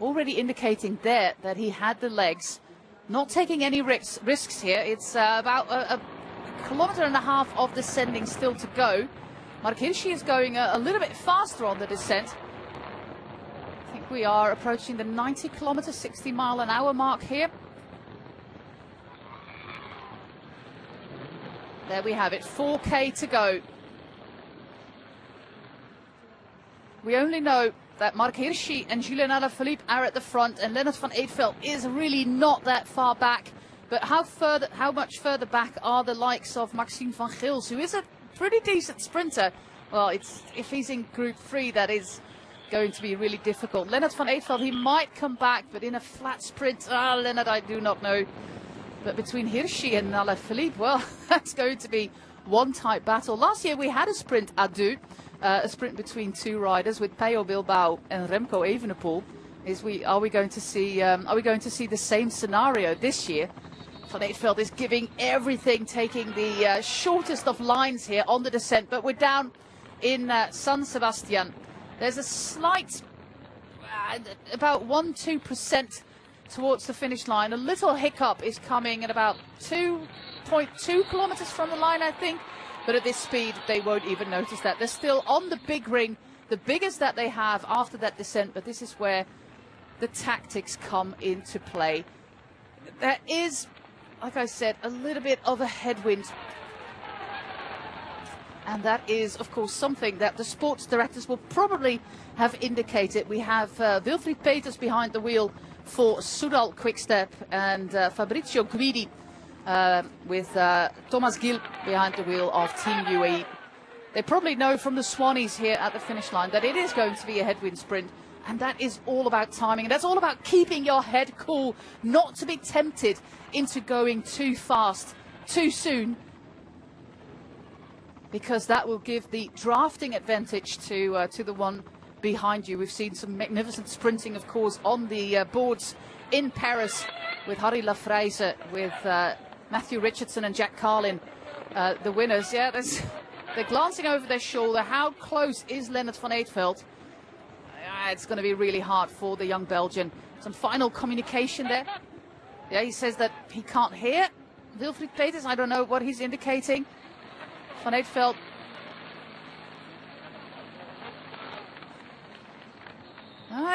A: already indicating there that he had the legs, not taking any risks here. It's about a kilometre and a half of descending still to go. Marc Hirschi is going a little bit faster on the descent. I think we are approaching the 90 kilometre, 60 mile an hour mark here. There we have it, 4K to go. We only know that Marc Hirschi and Julian Alaphilippe are at the front, and Lennart van Eetveld is really not that far back. But how much further back are the likes of Maxime van Gils, who is a pretty decent sprinter? Well, if he's in Group 3, that is going to be really difficult. Lennart van Eetveld, he might come back, but in a flat sprint, Lennart, I do not know. But between Hirschi and Alaphilippe, well, that's going to be one tight battle. Last year we had a sprint à deux. A sprint between two riders with Peyo Bilbao and Remco Evenepoel. Are we going to see the same scenario this year? Van Eetveld is giving everything, taking the shortest of lines here on the descent, but we're down in San Sebastian. There's a slight, about 1-2% towards the finish line. A little hiccup is coming at about 2.2 kilometers from the line, I think. But at this speed, they won't even notice that. They're still on the big ring, the biggest that they have after that descent. But this is where the tactics come into play. There is, like I said, a little bit of a headwind. And that is, of course, something that the sports directors will probably have indicated. We have Wilfried Peters behind the wheel for Soudal Quickstep and Fabrizio Guidi with Thomas Gil behind the wheel of Team UAE. They probably know from the Swannies here at the finish line that it is going to be a headwind sprint, and that is all about timing, and that's all about keeping your head cool, not to be tempted into going too fast too soon, because that will give the drafting advantage to the one behind you. We've seen some magnificent sprinting, of course, on the boards in Paris with Harry Lafraize, with Matthew Richardson and Jack Carlin, the winners. Yeah, they're glancing over their shoulder. How close is Lennart van Eetveld? It's going to be really hard for the young Belgian. Some final communication there. Yeah, he says that he can't hear Wilfried Peters. I don't know what he's indicating. Van Eetveld.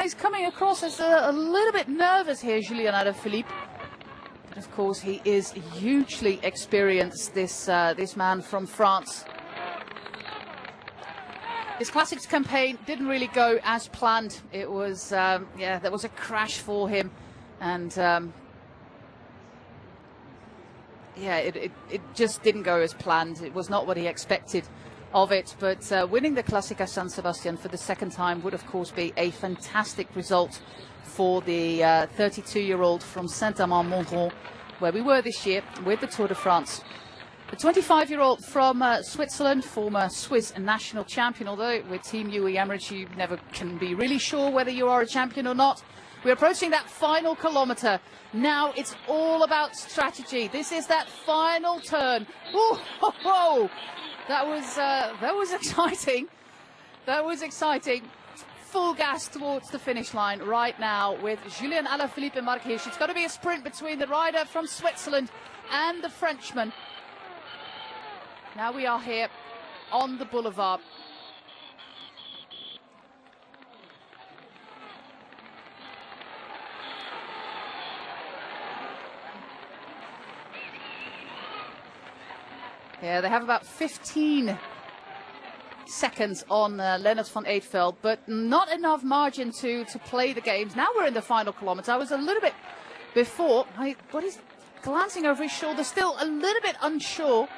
A: He's coming across as a little bit nervous here, Julian Alaphilippe. But of course, he is hugely experienced, this man from France. His Classics campaign didn't really go as planned. It was, there was a crash for him. And, it just didn't go as planned. It was not what he expected of it. But winning the Classica San Sebastian for the second time would, of course, be a fantastic result for the 32-year-old from Saint-Amand-Montrond, where we were this year with the Tour de France. The 25-year-old from Switzerland, former Swiss national champion, although with Team UAE Emirates you never can be really sure whether you are a champion or not. We're approaching that final kilometre. Now it's all about strategy. This is that final turn. Ooh, ho, ho. That was exciting. That was exciting. Full gas towards the finish line right now with Julian Alaphilippe and Marc Hirschi. It's got to be a sprint between the rider from Switzerland and the Frenchman. Now we are here on the boulevard. Yeah, they have about 15 seconds on Lennart van Eetveld, but not enough margin to play the games. Now we're in the final kilometre. I was a little bit before. But he's glancing over his shoulder, still a little bit unsure.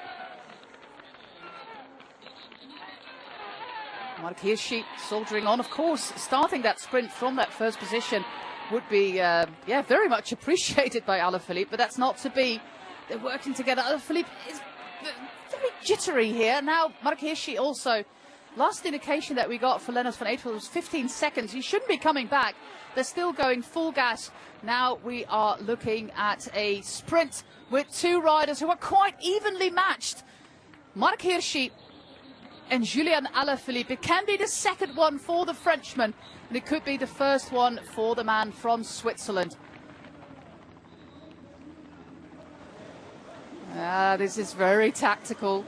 A: Mark Hirschi soldiering on, of course, starting that sprint from that first position would be, very much appreciated by Alaphilippe, but that's not to be. They're working together. Alaphilippe is very jittery here. Now, Mark Hirschi also, last indication that we got for Lennart van Eetveld was 15 seconds. He shouldn't be coming back. They're still going full gas. Now we are looking at a sprint with two riders who are quite evenly matched. Mark Hirschi and Julian Alaphilippe. It can be the second one for the Frenchman, and it could be the first one for the man from Switzerland. This is very tactical.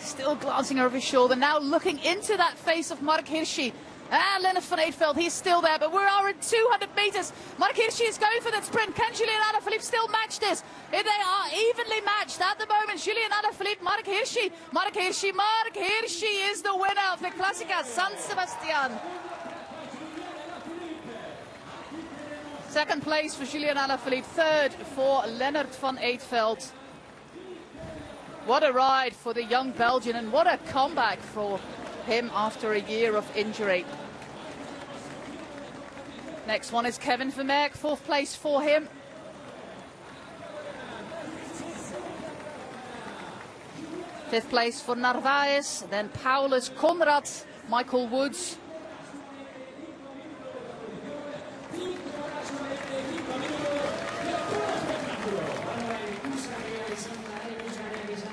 A: Still glancing over his shoulder, now looking into that face of Mark Hirschi. Lennart van Eetveld, he's still there, but we are in 200 meters. Mark Hirschi is going for that sprint. Can Julian Alaphilippe still match this? They are evenly matched at the moment. Julian Alaphilippe, Mark Hirschi. Mark Hirschi is the winner of the Classica San Sebastian. Second place for Julian Alaphilippe, third for Lennart van Eetveld. What a ride for the young Belgian, and what a comeback for him after a year of injury. Next one is Kevin Vermeerk, fourth place for him. Fifth place for Narvaez, then Paulus, Conrad, Michael Woods.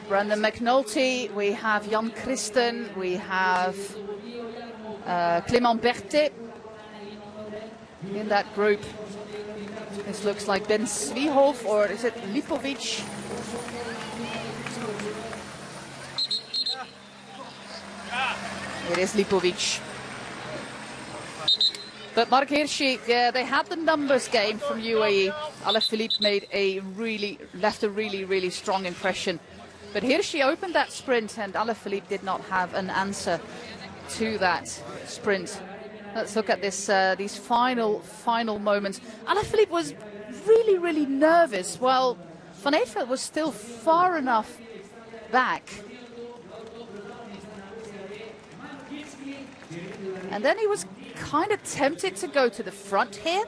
A: Brandon McNulty, we have Jan Christen, we have Clément Berthet in that group. This looks like Ben Svihov, or is it Lipovic? It is Lipovic. But Mark Hirschi, yeah, they had the numbers game from UAE. Alaphilippe left a really strong impression. But Hirschi opened that sprint, and Alaphilippe did not have an answer to that sprint. Let's look at this, these final moments. Alaphilippe was really nervous, while Van Eetveld was still far enough back. And then he was kind of tempted to go to the front here.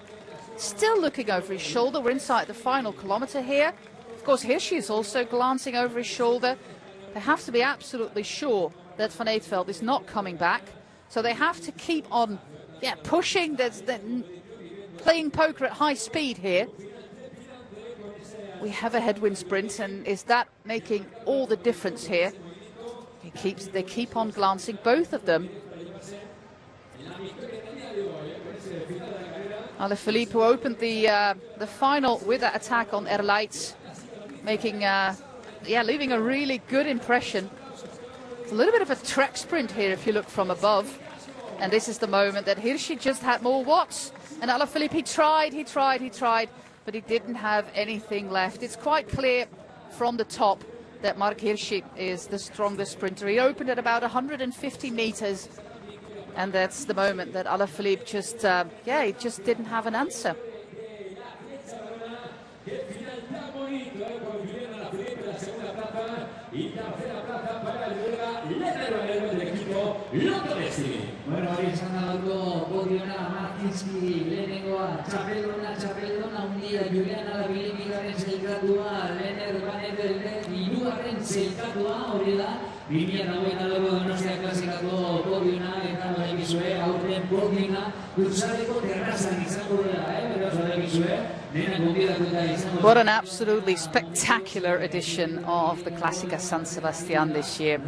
A: Still looking over his shoulder. We're inside the final kilometer here. Of course, Hirschi is also glancing over his shoulder. They have to be absolutely sure that Van Eetveld is not coming back. So they have to keep on pushing. They're playing poker at high speed here. We have a headwind sprint, and is that making all the difference here? They keep on glancing, both of them. Alaphilippe, who opened the final with that attack on Erleitz, making leaving a really good impression. It's a little bit of a trek sprint here if you look from above, and this is the moment that Hirschi just had more watts, and Alaphilippe, he tried, but he didn't have anything left. It's quite clear from the top that Mark Hirschi is the strongest sprinter. He opened at about 150 meters, and that's the moment that Alaphilippe just he just didn't have an answer.
D: Bueno, hori izan da gaurko podiona Martinski lehenengoa, txapelduna handia Julian Alaphilippe bigarren sailkatua, Lennart van Eetveld hirugarren sailkatua, hori da 2024 Donostia Klasikako podiona, eta badakizue aurten podiona Kursareko terrazan izango dela, beraz badakizue denak gonbidatuta izango dela.
A: What an absolutely spectacular edition of the Classica San Sebastian this year.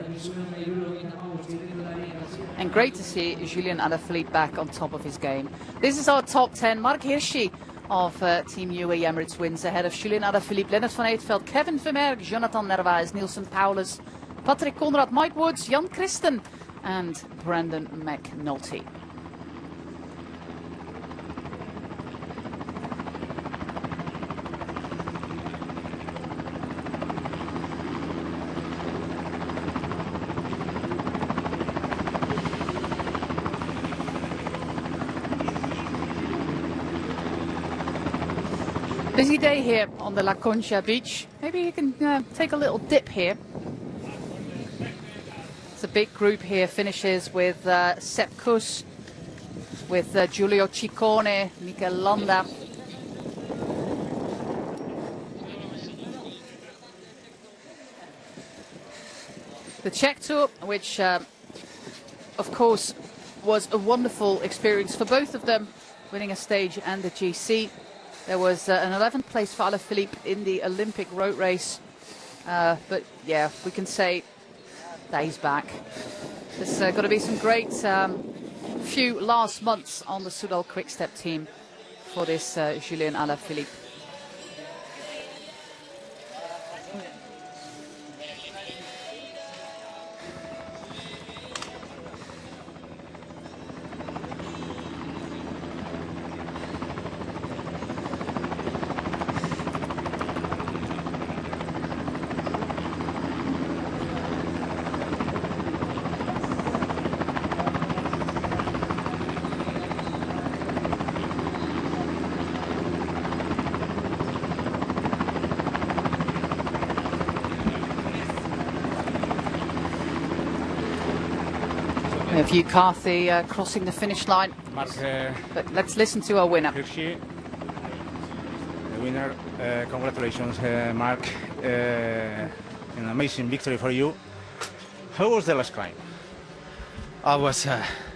A: And great to see Julian Alaphilippe back on top of his game. This is our top 10. Mark Hirschi of Team UAE Emirates wins ahead of Julian Alaphilippe, Lennart van Eetveld, Kevin Vermeerk, Jonathan Narvaez, Nielsen Paulus, Patrick Conrad, Mike Woods, Jan Christen and Brandon McNulty. Busy day here on the La Concha beach. Maybe you can take a little dip here. It's a big group here. Finishes with Sepp Kuss, with Giulio Ciccone, Mikel Landa. The Czech Tour, which of course was a wonderful experience for both of them, winning a stage and the GC. There was an 11th place for Alaphilippe in the Olympic road race. But yeah, we can say that he's back. There's got to be some great few last months on the Soudal Quick-Step team for this Julien Alaphilippe. We have Hugh Carthy crossing the finish line.
E: Mark,
A: but let's listen to our winner.
E: Hirschi, the winner. Congratulations, Mark. An amazing victory for you. How was the last climb?
F: I was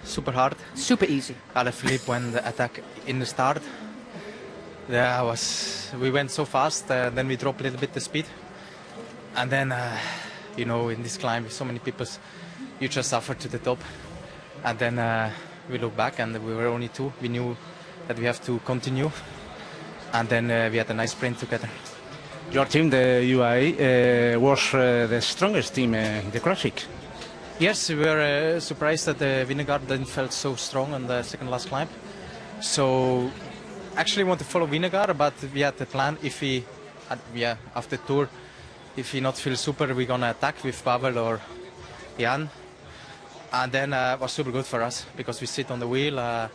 F: super hard.
A: Super easy.
F: Alaphilippe went the attack in the start. Yeah, we went so fast, then we dropped a little bit the speed. And then, you know, in this climb with so many people, you just suffer to the top. And then we look back and we were only two. We knew that we have to continue. And then we had a nice sprint together.
E: Your team, the UAE, was the strongest team in the Classic.
F: Yes, we were surprised that the Vingegaard didn't felt so strong on the second last climb. So actually want to follow Vingegaard, but we had the plan if he, after tour, if he not feel super, we're gonna attack with Pavel or Jan. And then it was super good for us because we sit on the wheel. I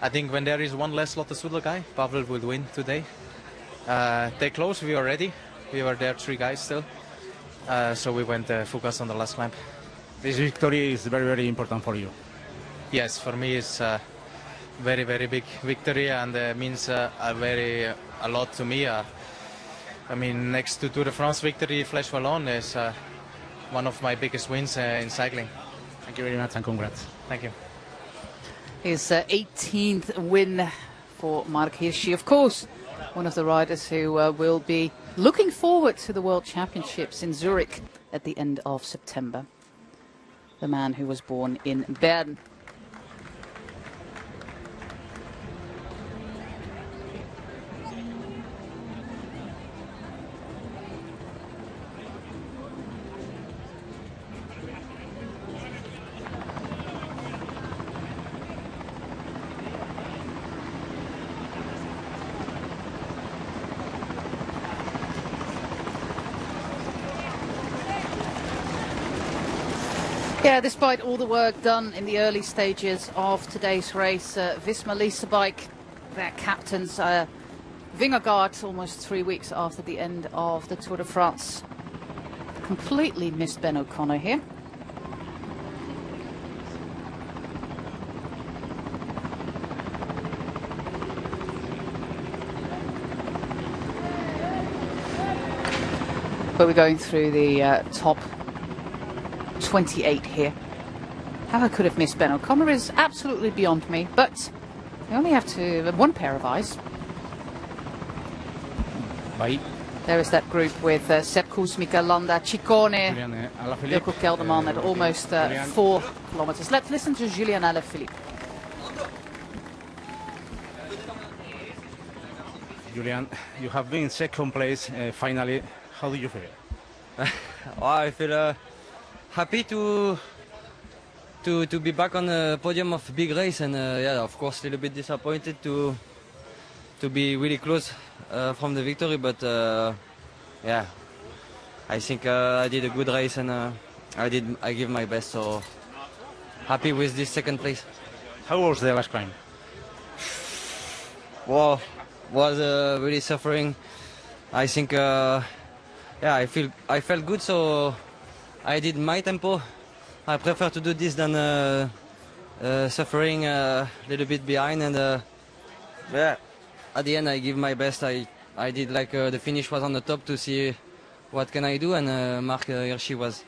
F: think when there is one less Lotto Soudal guy, Pavel will win today. They close, we are ready. We were there 3 guys still. So we went focus on the last climb.
E: This victory is very, very important for you.
F: Yes, for me it's a very, very big victory and means a lot to me. I mean, next to Tour de France victory, Flèche Wallonne is one of my biggest wins in cycling.
E: Thank you very much and congrats.
F: Thank you.
A: His 18th win for Mark Hirschi, of course, one of the riders who will be looking forward to the World Championships in Zurich at the end of September. The man who was born in Bern. Yeah, despite all the work done in the early stages of today's race, Visma Lease Bike, their captains, Vingegaard, almost 3 weeks after the end of the Tour de France, completely missed Ben O'Connor here. But we're going through the top 28 here. How I could have missed Ben O'Connor is absolutely beyond me, but we only have one pair of eyes.
E: Bye.
A: There is that group with Sepp Kuss, Mikel Landa, Ciccone, Ilko Kelderman at almost 4 kilometers. Let's listen to Julien Alaphilippe.
E: Julian, you have been in second place finally. How do you feel?
G: I feel happy to be back on the podium of a big race, and yeah, of course, a little bit disappointed to be really close from the victory, but yeah, I think I did a good race, and I give my best, so happy with this second place.
E: How was the last climb?
G: Wow, was really suffering. I think, I felt good, so I did my tempo. I prefer to do this than suffering a little bit behind, and at the end I give my best. I did like the finish was on the top to see what can I do, and Mark Hirschi was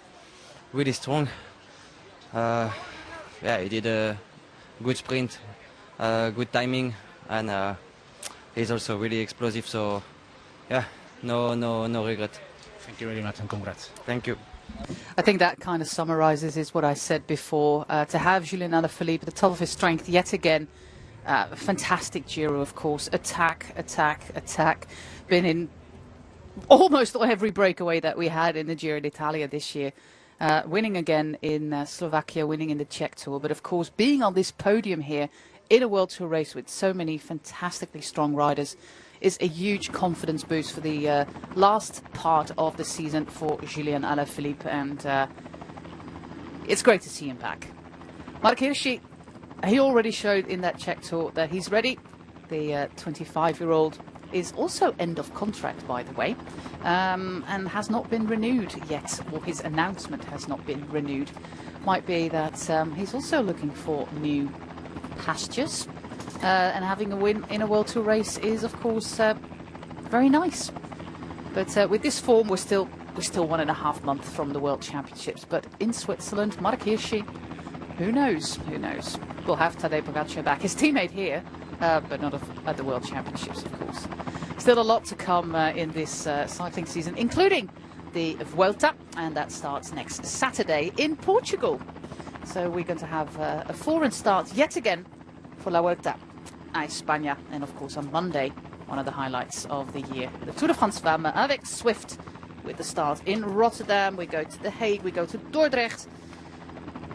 G: really strong. He did a good sprint, good timing, and he's also really explosive. So no regret.
E: Thank you very much and congrats.
G: Thank you.
A: I think that kind of summarizes is what I said before. To have Julian Alaphilippe at the top of his strength yet again. Fantastic Giro, of course. Attack. Been in almost every breakaway that we had in the Giro d'Italia this year. Winning again in Slovakia, winning in the Czech Tour. But of course, being on this podium here in a World Tour race with so many fantastically strong riders is a huge confidence boost for the last part of the season for Julian Alaphilippe. And it's great to see him back. Mark Hirschi, he already showed in that Czech Tour that he's ready. The 25-year-old is also end of contract, by the way, and has not been renewed yet, or his announcement has not been renewed. Might be that he's also looking for new pastures, and having a win in a World Tour race is, of course, very nice. But with this form, we're still 1.5 months from the World Championships. But in Switzerland, Mark Hirschi, who knows? Who knows? We'll have Tadej Pogacar back, his teammate here, but not at the World Championships, of course. Still a lot to come in this cycling season, including the Vuelta, and that starts next Saturday in Portugal. So we're going to have a foreign start yet again for La Vuelta a España, and of course on Monday, one of the highlights of the year, the Tour de France Femmes avec Swift, with the start in Rotterdam. We go to The Hague, we go to Dordrecht,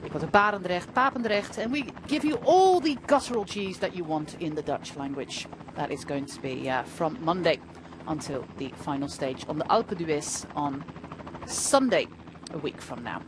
A: we go to Barendrecht, Papendrecht, and we give you all the guttural G's that you want in the Dutch language. That is going to be from Monday until the final stage on the Alpe d'Huez on Sunday, a week from now.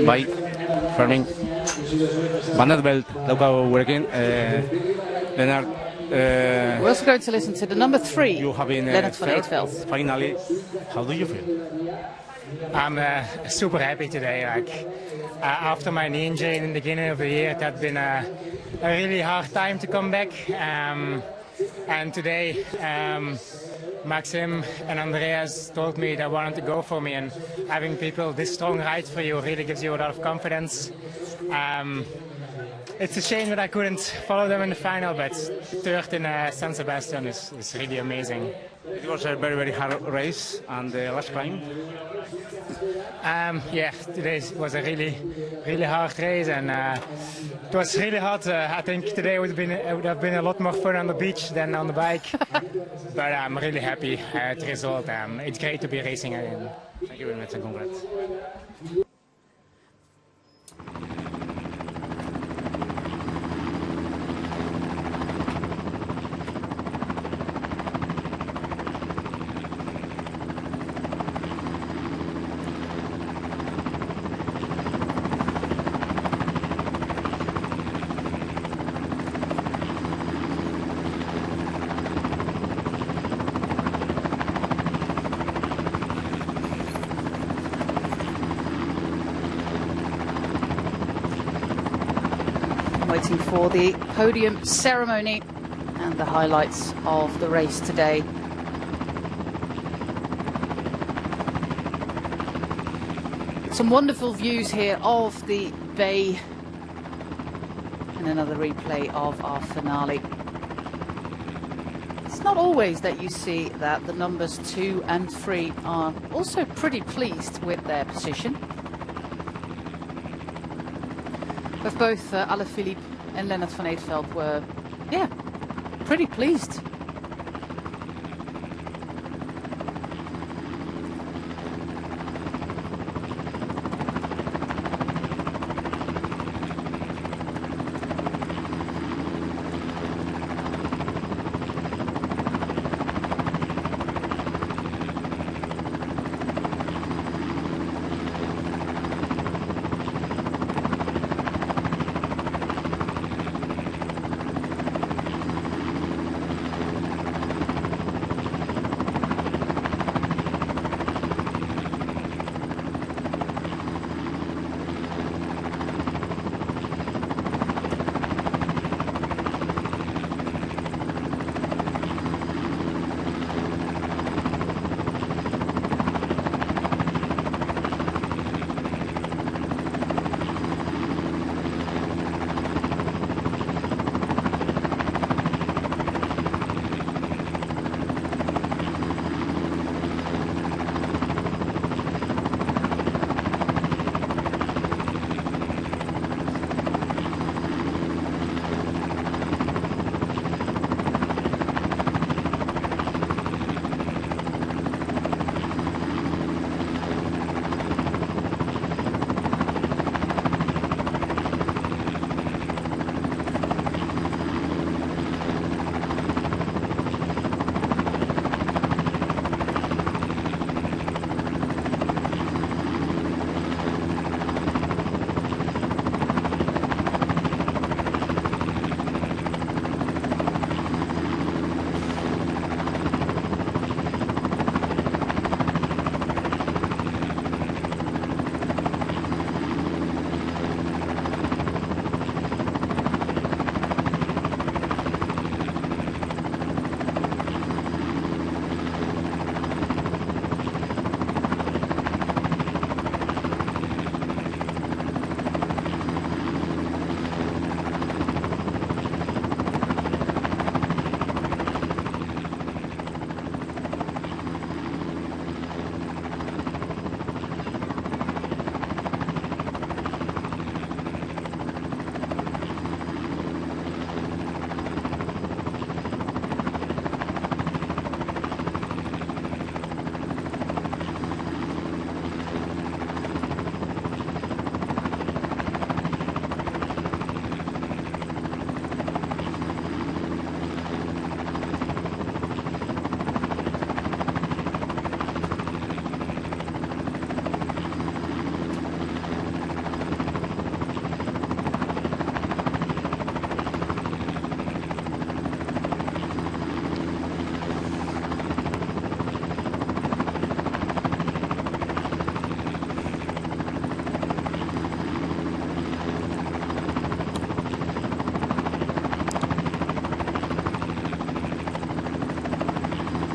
E: Bai, Fermin. Bandet belt daukagu gurekin. Lennart,
A: We're also going to listen to the number 3,
E: you have been
A: Lennart van
E: third,
A: Eetveld.
E: finally. How do you feel?
H: I'm super happy today. After my knee injury in the beginning of the year, it had been a really hard time to come back. And today, Maxim and Andreas told me they wanted to go for me, and having people this strong ride for you really gives you a lot of confidence. It's a shame that I couldn't follow them in the final, but third in San Sebastian is really amazing.
E: It was a very, very hard race, and the last climb.
H: Today was a really, really hard race, and it was really hard. I think today would have been a lot more fun on the beach than on the bike. But I'm really happy at the result. It's great to be racing again.
E: Thank you very much and congrats.
A: waiting for the podium ceremony and the highlights of the race today. Some wonderful views here of the bay and another replay of our finale. It's not always that you see that the numbers 2 and 3 are also pretty pleased with their position. But both Alaphilippe and Lennart van Eetveld were, yeah, pretty pleased.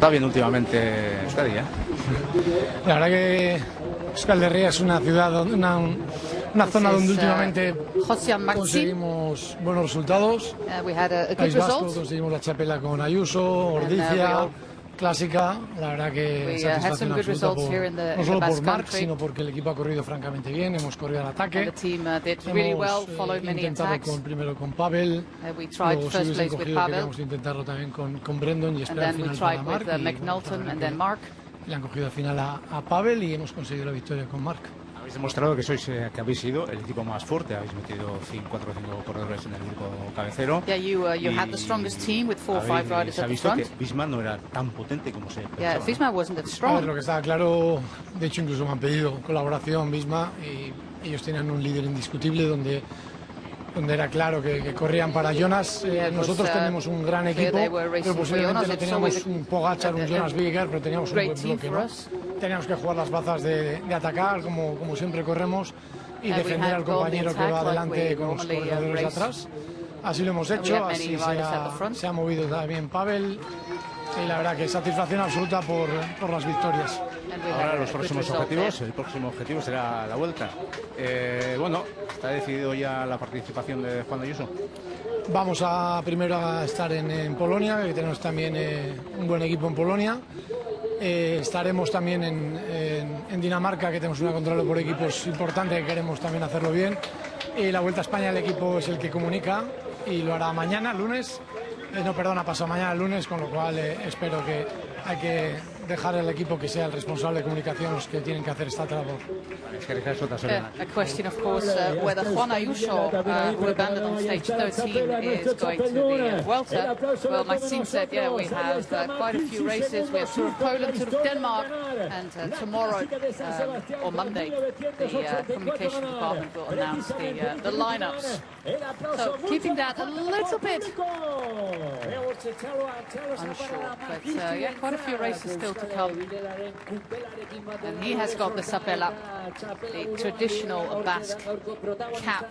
E: Está bien últimamente Euskadi, ¿eh?
H: La verdad que Euskal Herria es una ciudad, una zona donde últimamente conseguimos buenos resultados. País Vasco, conseguimos la chapela con Ayuso, Ordizia, clásica. La verdad que satisfacción absoluta no solo por Marc, sino porque el equipo ha corrido francamente bien, hemos corrido al ataque. Hemos intentado primero con Pavel, luego si hubiese cogido queríamos intentarlo también con Brendan y esperar al final para Marc. Le han cogido al final a Pavel y hemos conseguido la victoria con Marc.
E: Habéis demostrado que que habéis sido el equipo más fuerte. Habéis metido 4 o 5 corredores en el grupo cabecero.
A: Yeah, you had the strongest team with 4 or 5 riders at the front.
E: Se ha visto que Visma no era tan potente como se pensaba.
A: Yeah, Visma wasn't that strong.
H: A ver, lo que estaba claro, de hecho incluso me han pedido colaboración Visma y ellos tenían un líder indiscutible donde era claro que corrían para Jonas. Nosotros tenemos un gran equipo, pero posiblemente no teníamos un Pogacar, un Jonas Vingegaard, pero teníamos un buen bloque, ¿no? Teníamos que jugar las bazas de atacar, como siempre corremos,
A: And we
H: defender al
A: have gone the
H: compañero que
A: attack
H: va
A: like
H: adelante
A: we
H: con los
A: normally
H: corredores de
A: race.
H: atrás. Así lo hemos
A: And we
H: hecho,
A: have
H: así
A: many riders at the front.
H: se ha movido también Pavel. Y la verdad que satisfacción absoluta por las victorias.
A: And we
E: Ahora
A: have a
E: los
A: good
E: próximos
A: result
E: objetivos,
A: there.
E: el próximo objetivo será la vuelta. Bueno, está decidido ya la participación de Juan Ayuso.
H: Vamos a primero a estar en Polonia, que tenemos también un buen equipo en Polonia. Estaremos también en Dinamarca, que tenemos una contrarreloj por equipos importante, que queremos también hacerlo bien. Y la Vuelta a España, el equipo es el que comunica y lo hará mañana, lunes. Pasado mañana, lunes, con lo cual espero que hay que dejar al equipo que sea el responsable de comunicación los que tienen que hacer esta labor.
A: A question, of course, whether Juan Ayuso, who abandoned on stage 13, is going to the Vuelta. Well, Maxime said, yeah, we have quite a few races. We have Tour of Poland, Tour of Denmark, and tomorrow, or Monday, the communication department will announce the lineups. So keeping that a little bit unsure, but yeah, quite a few races still to come. And he has got the sapela, the traditional Basque cap.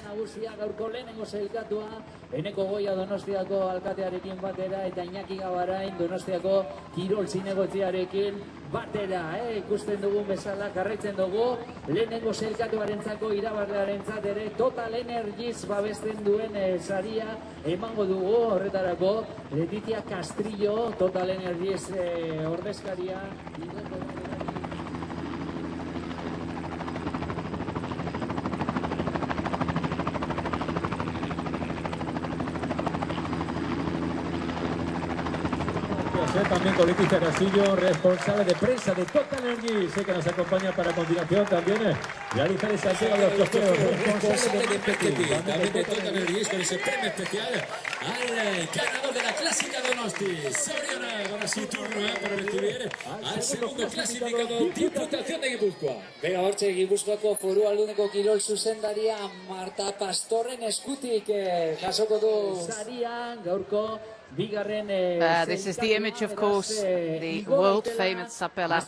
D: Eneko Goia Donostiako alkatearekin batera eta Iñaki Gabarain Donostiako kirol zinegotziarekin batera, ikusten dugun bezala jarraitzen dugu lehenengo sailkatuarentzako irabazlearentzat ere Total Energies babesten duen saria emango dugu horretarako Letitia Castrillo Total Energies ordezkaria.
I: También con Leticia Castillo, responsable de prensa de Total Energy, sé que nos acompaña para continuación también realizar esa entrega de los trofeos.
J: Responsable de PTT, también de Total Energy, con ese premio especial al ganador de la clásica Donosti, Soriana, ahora sí turno para recibir al segundo clasificado, Diputación de Guipúzcoa.
D: Bega hortxe Gipuzkoako Foru Alduneko kirol zuzendaria Marta Pastorren eskutik jasoko du sarian gaurko.
A: This is the image, of course, the world-famous sapela.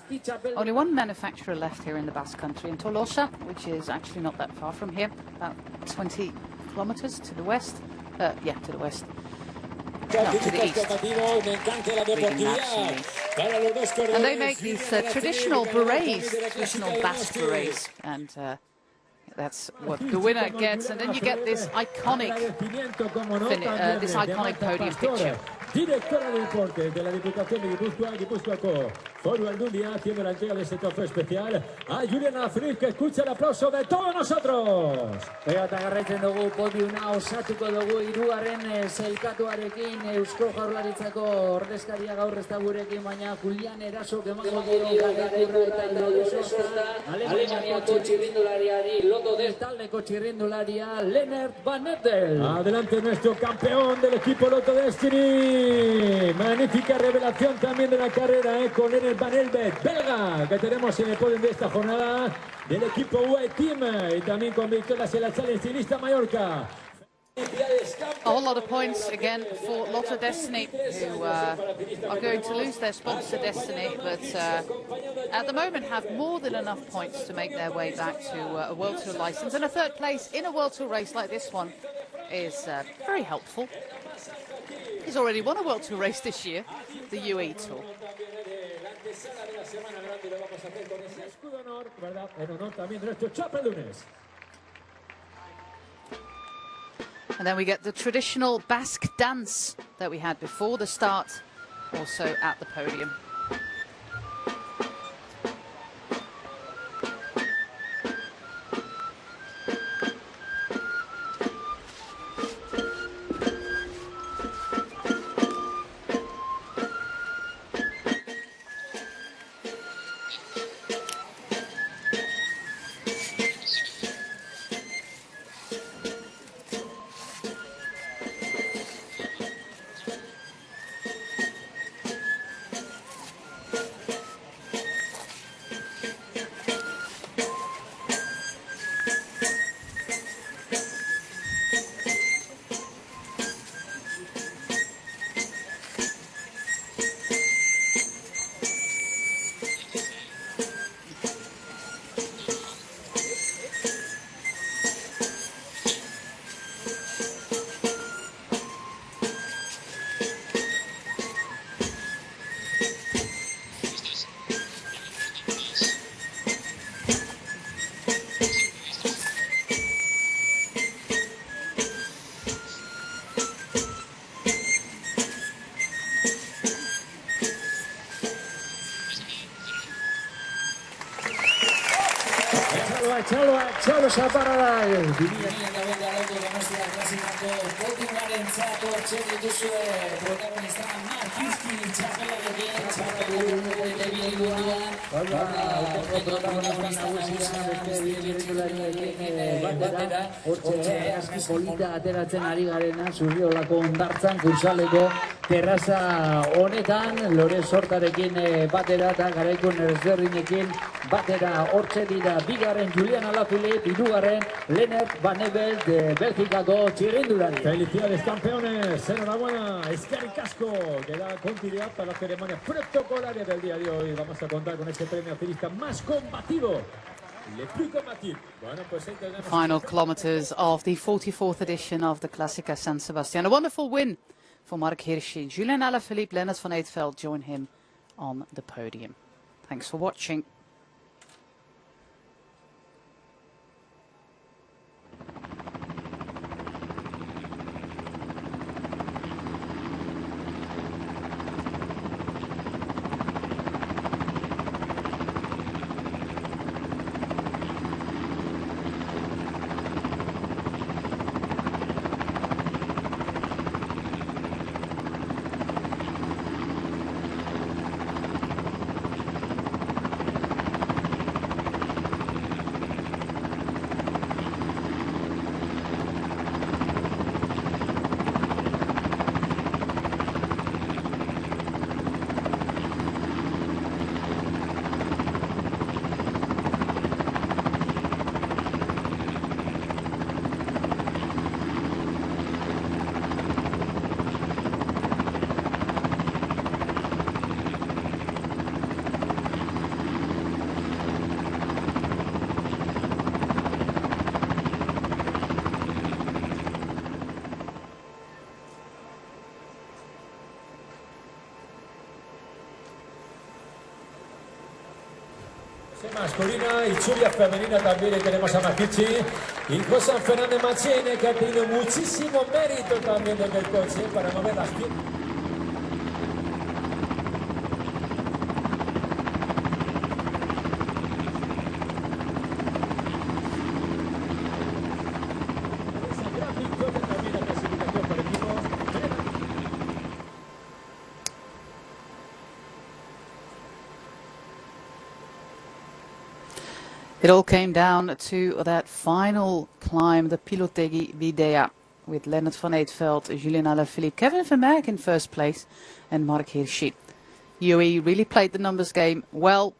A: Only one manufacturer left here in the Basque Country, in Tolosa, which is actually not that far from here, about 20 kilometers to the west. Yeah, to the west. No, to the east. And they make these traditional berets, traditional Basque berets, and that's what the winner gets, and then you get this iconic podium picture.
I: Directora de deportes de la Diputación de Guipúzcoa, Guipúzcoako Foru Aldundia, haciendo la entrega de este trofeo especial a Juliana Fritz, que escucha el aplauso de todos nosotros.
D: Eta garraitzen dugu podiuma osatuko dugu hirugarren sailkatuarekin Eusko Jaurlaritzako ordezkaria gaur ez da gurekin, baina Julian Erasok emango dio Alemaniako txirrindulariari loto del taldeko txirrindularia Lennart Van Etten.
I: Adelante nuestro campeón del equipo Lotto Destiny. Magnífica revelación también de la carrera con Lennart Van Etten, belga, que tenemos en el podio de esta jornada del equipo UE Team, y también con victorias en la Challenge Ciclista Mallorca.
A: A whole lot of points again for Lotto Destiny, who are going to lose their sponsor Destiny, but at the moment have more than enough points to make their way back to a World Tour license. And a third place in a World Tour race like this one is very helpful. He's already won a World Tour race this year, the UE Tour. And then we get the traditional Basque dance that we had before the start, also at the podium.
I: Txalo zaparra da.
D: 2008 Donostia klasikako podiumaren zato txek dituzue protagonista Markizki txapelarekin txapelarekin telebiduan protagonista batera hortxe aski polita ateratzen ari garena Zurriolako hondartzan kursaleko terraza honetan lore sortarekin batera eta garaikon ezberdinekin batera hortxe dira bigarren Julian Alaphilippe, hirugarren Lennart Van Evelt de Belgikako txirrindulari.
I: Felicidades campeones, enhorabuena, eskerrik asko. Queda continuidad para la ceremonia protocolaria del día de hoy. Vamos a contar con ese premio ciclista más combativo. Le plus combatif. Bueno, pues
A: final kilometers of the 44th edition of the Classica San Sebastian. A wonderful win for Mark Hirschi. Julian Alaphilippe, Lennart Van Evelt join him on the podium. Thanks for watching.
I: Masculina y Chulia femenina también tenemos a Makichi y José Fernández Machine, que ha tenido muchísimo mérito también desde el coche para mover las piernas.
A: It all came down to that final climb, the Pilotegi Videa, with Lennart Van Evelt, Julian Alaphilippe, Kevin Vermeerk in first place, and Mark Hirschi. UE really played the numbers game well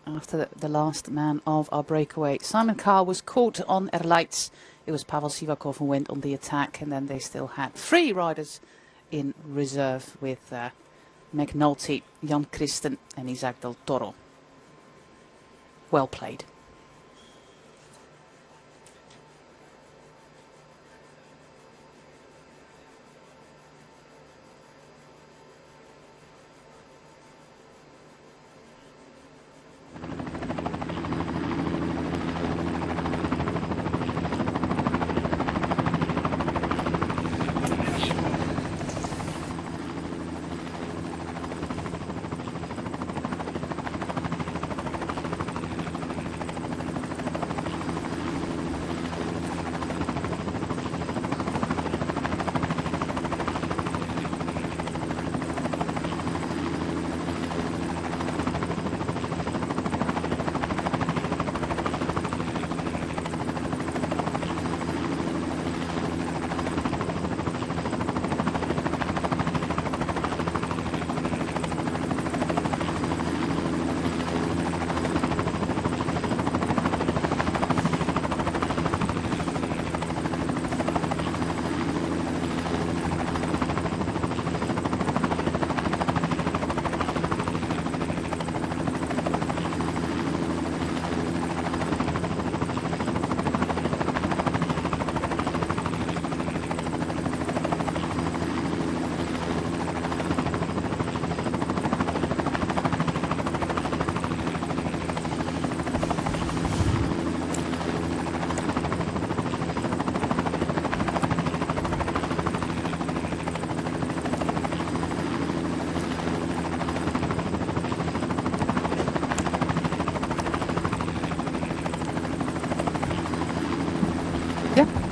A: after the last man of our breakaway. Simon Carr was caught on Erleitz. It was Pavel Sivakov who went on the attack, and then they still had three riders in reserve with McNulty, Jan Christen and Isaac Del Toro. Well played. Yeah.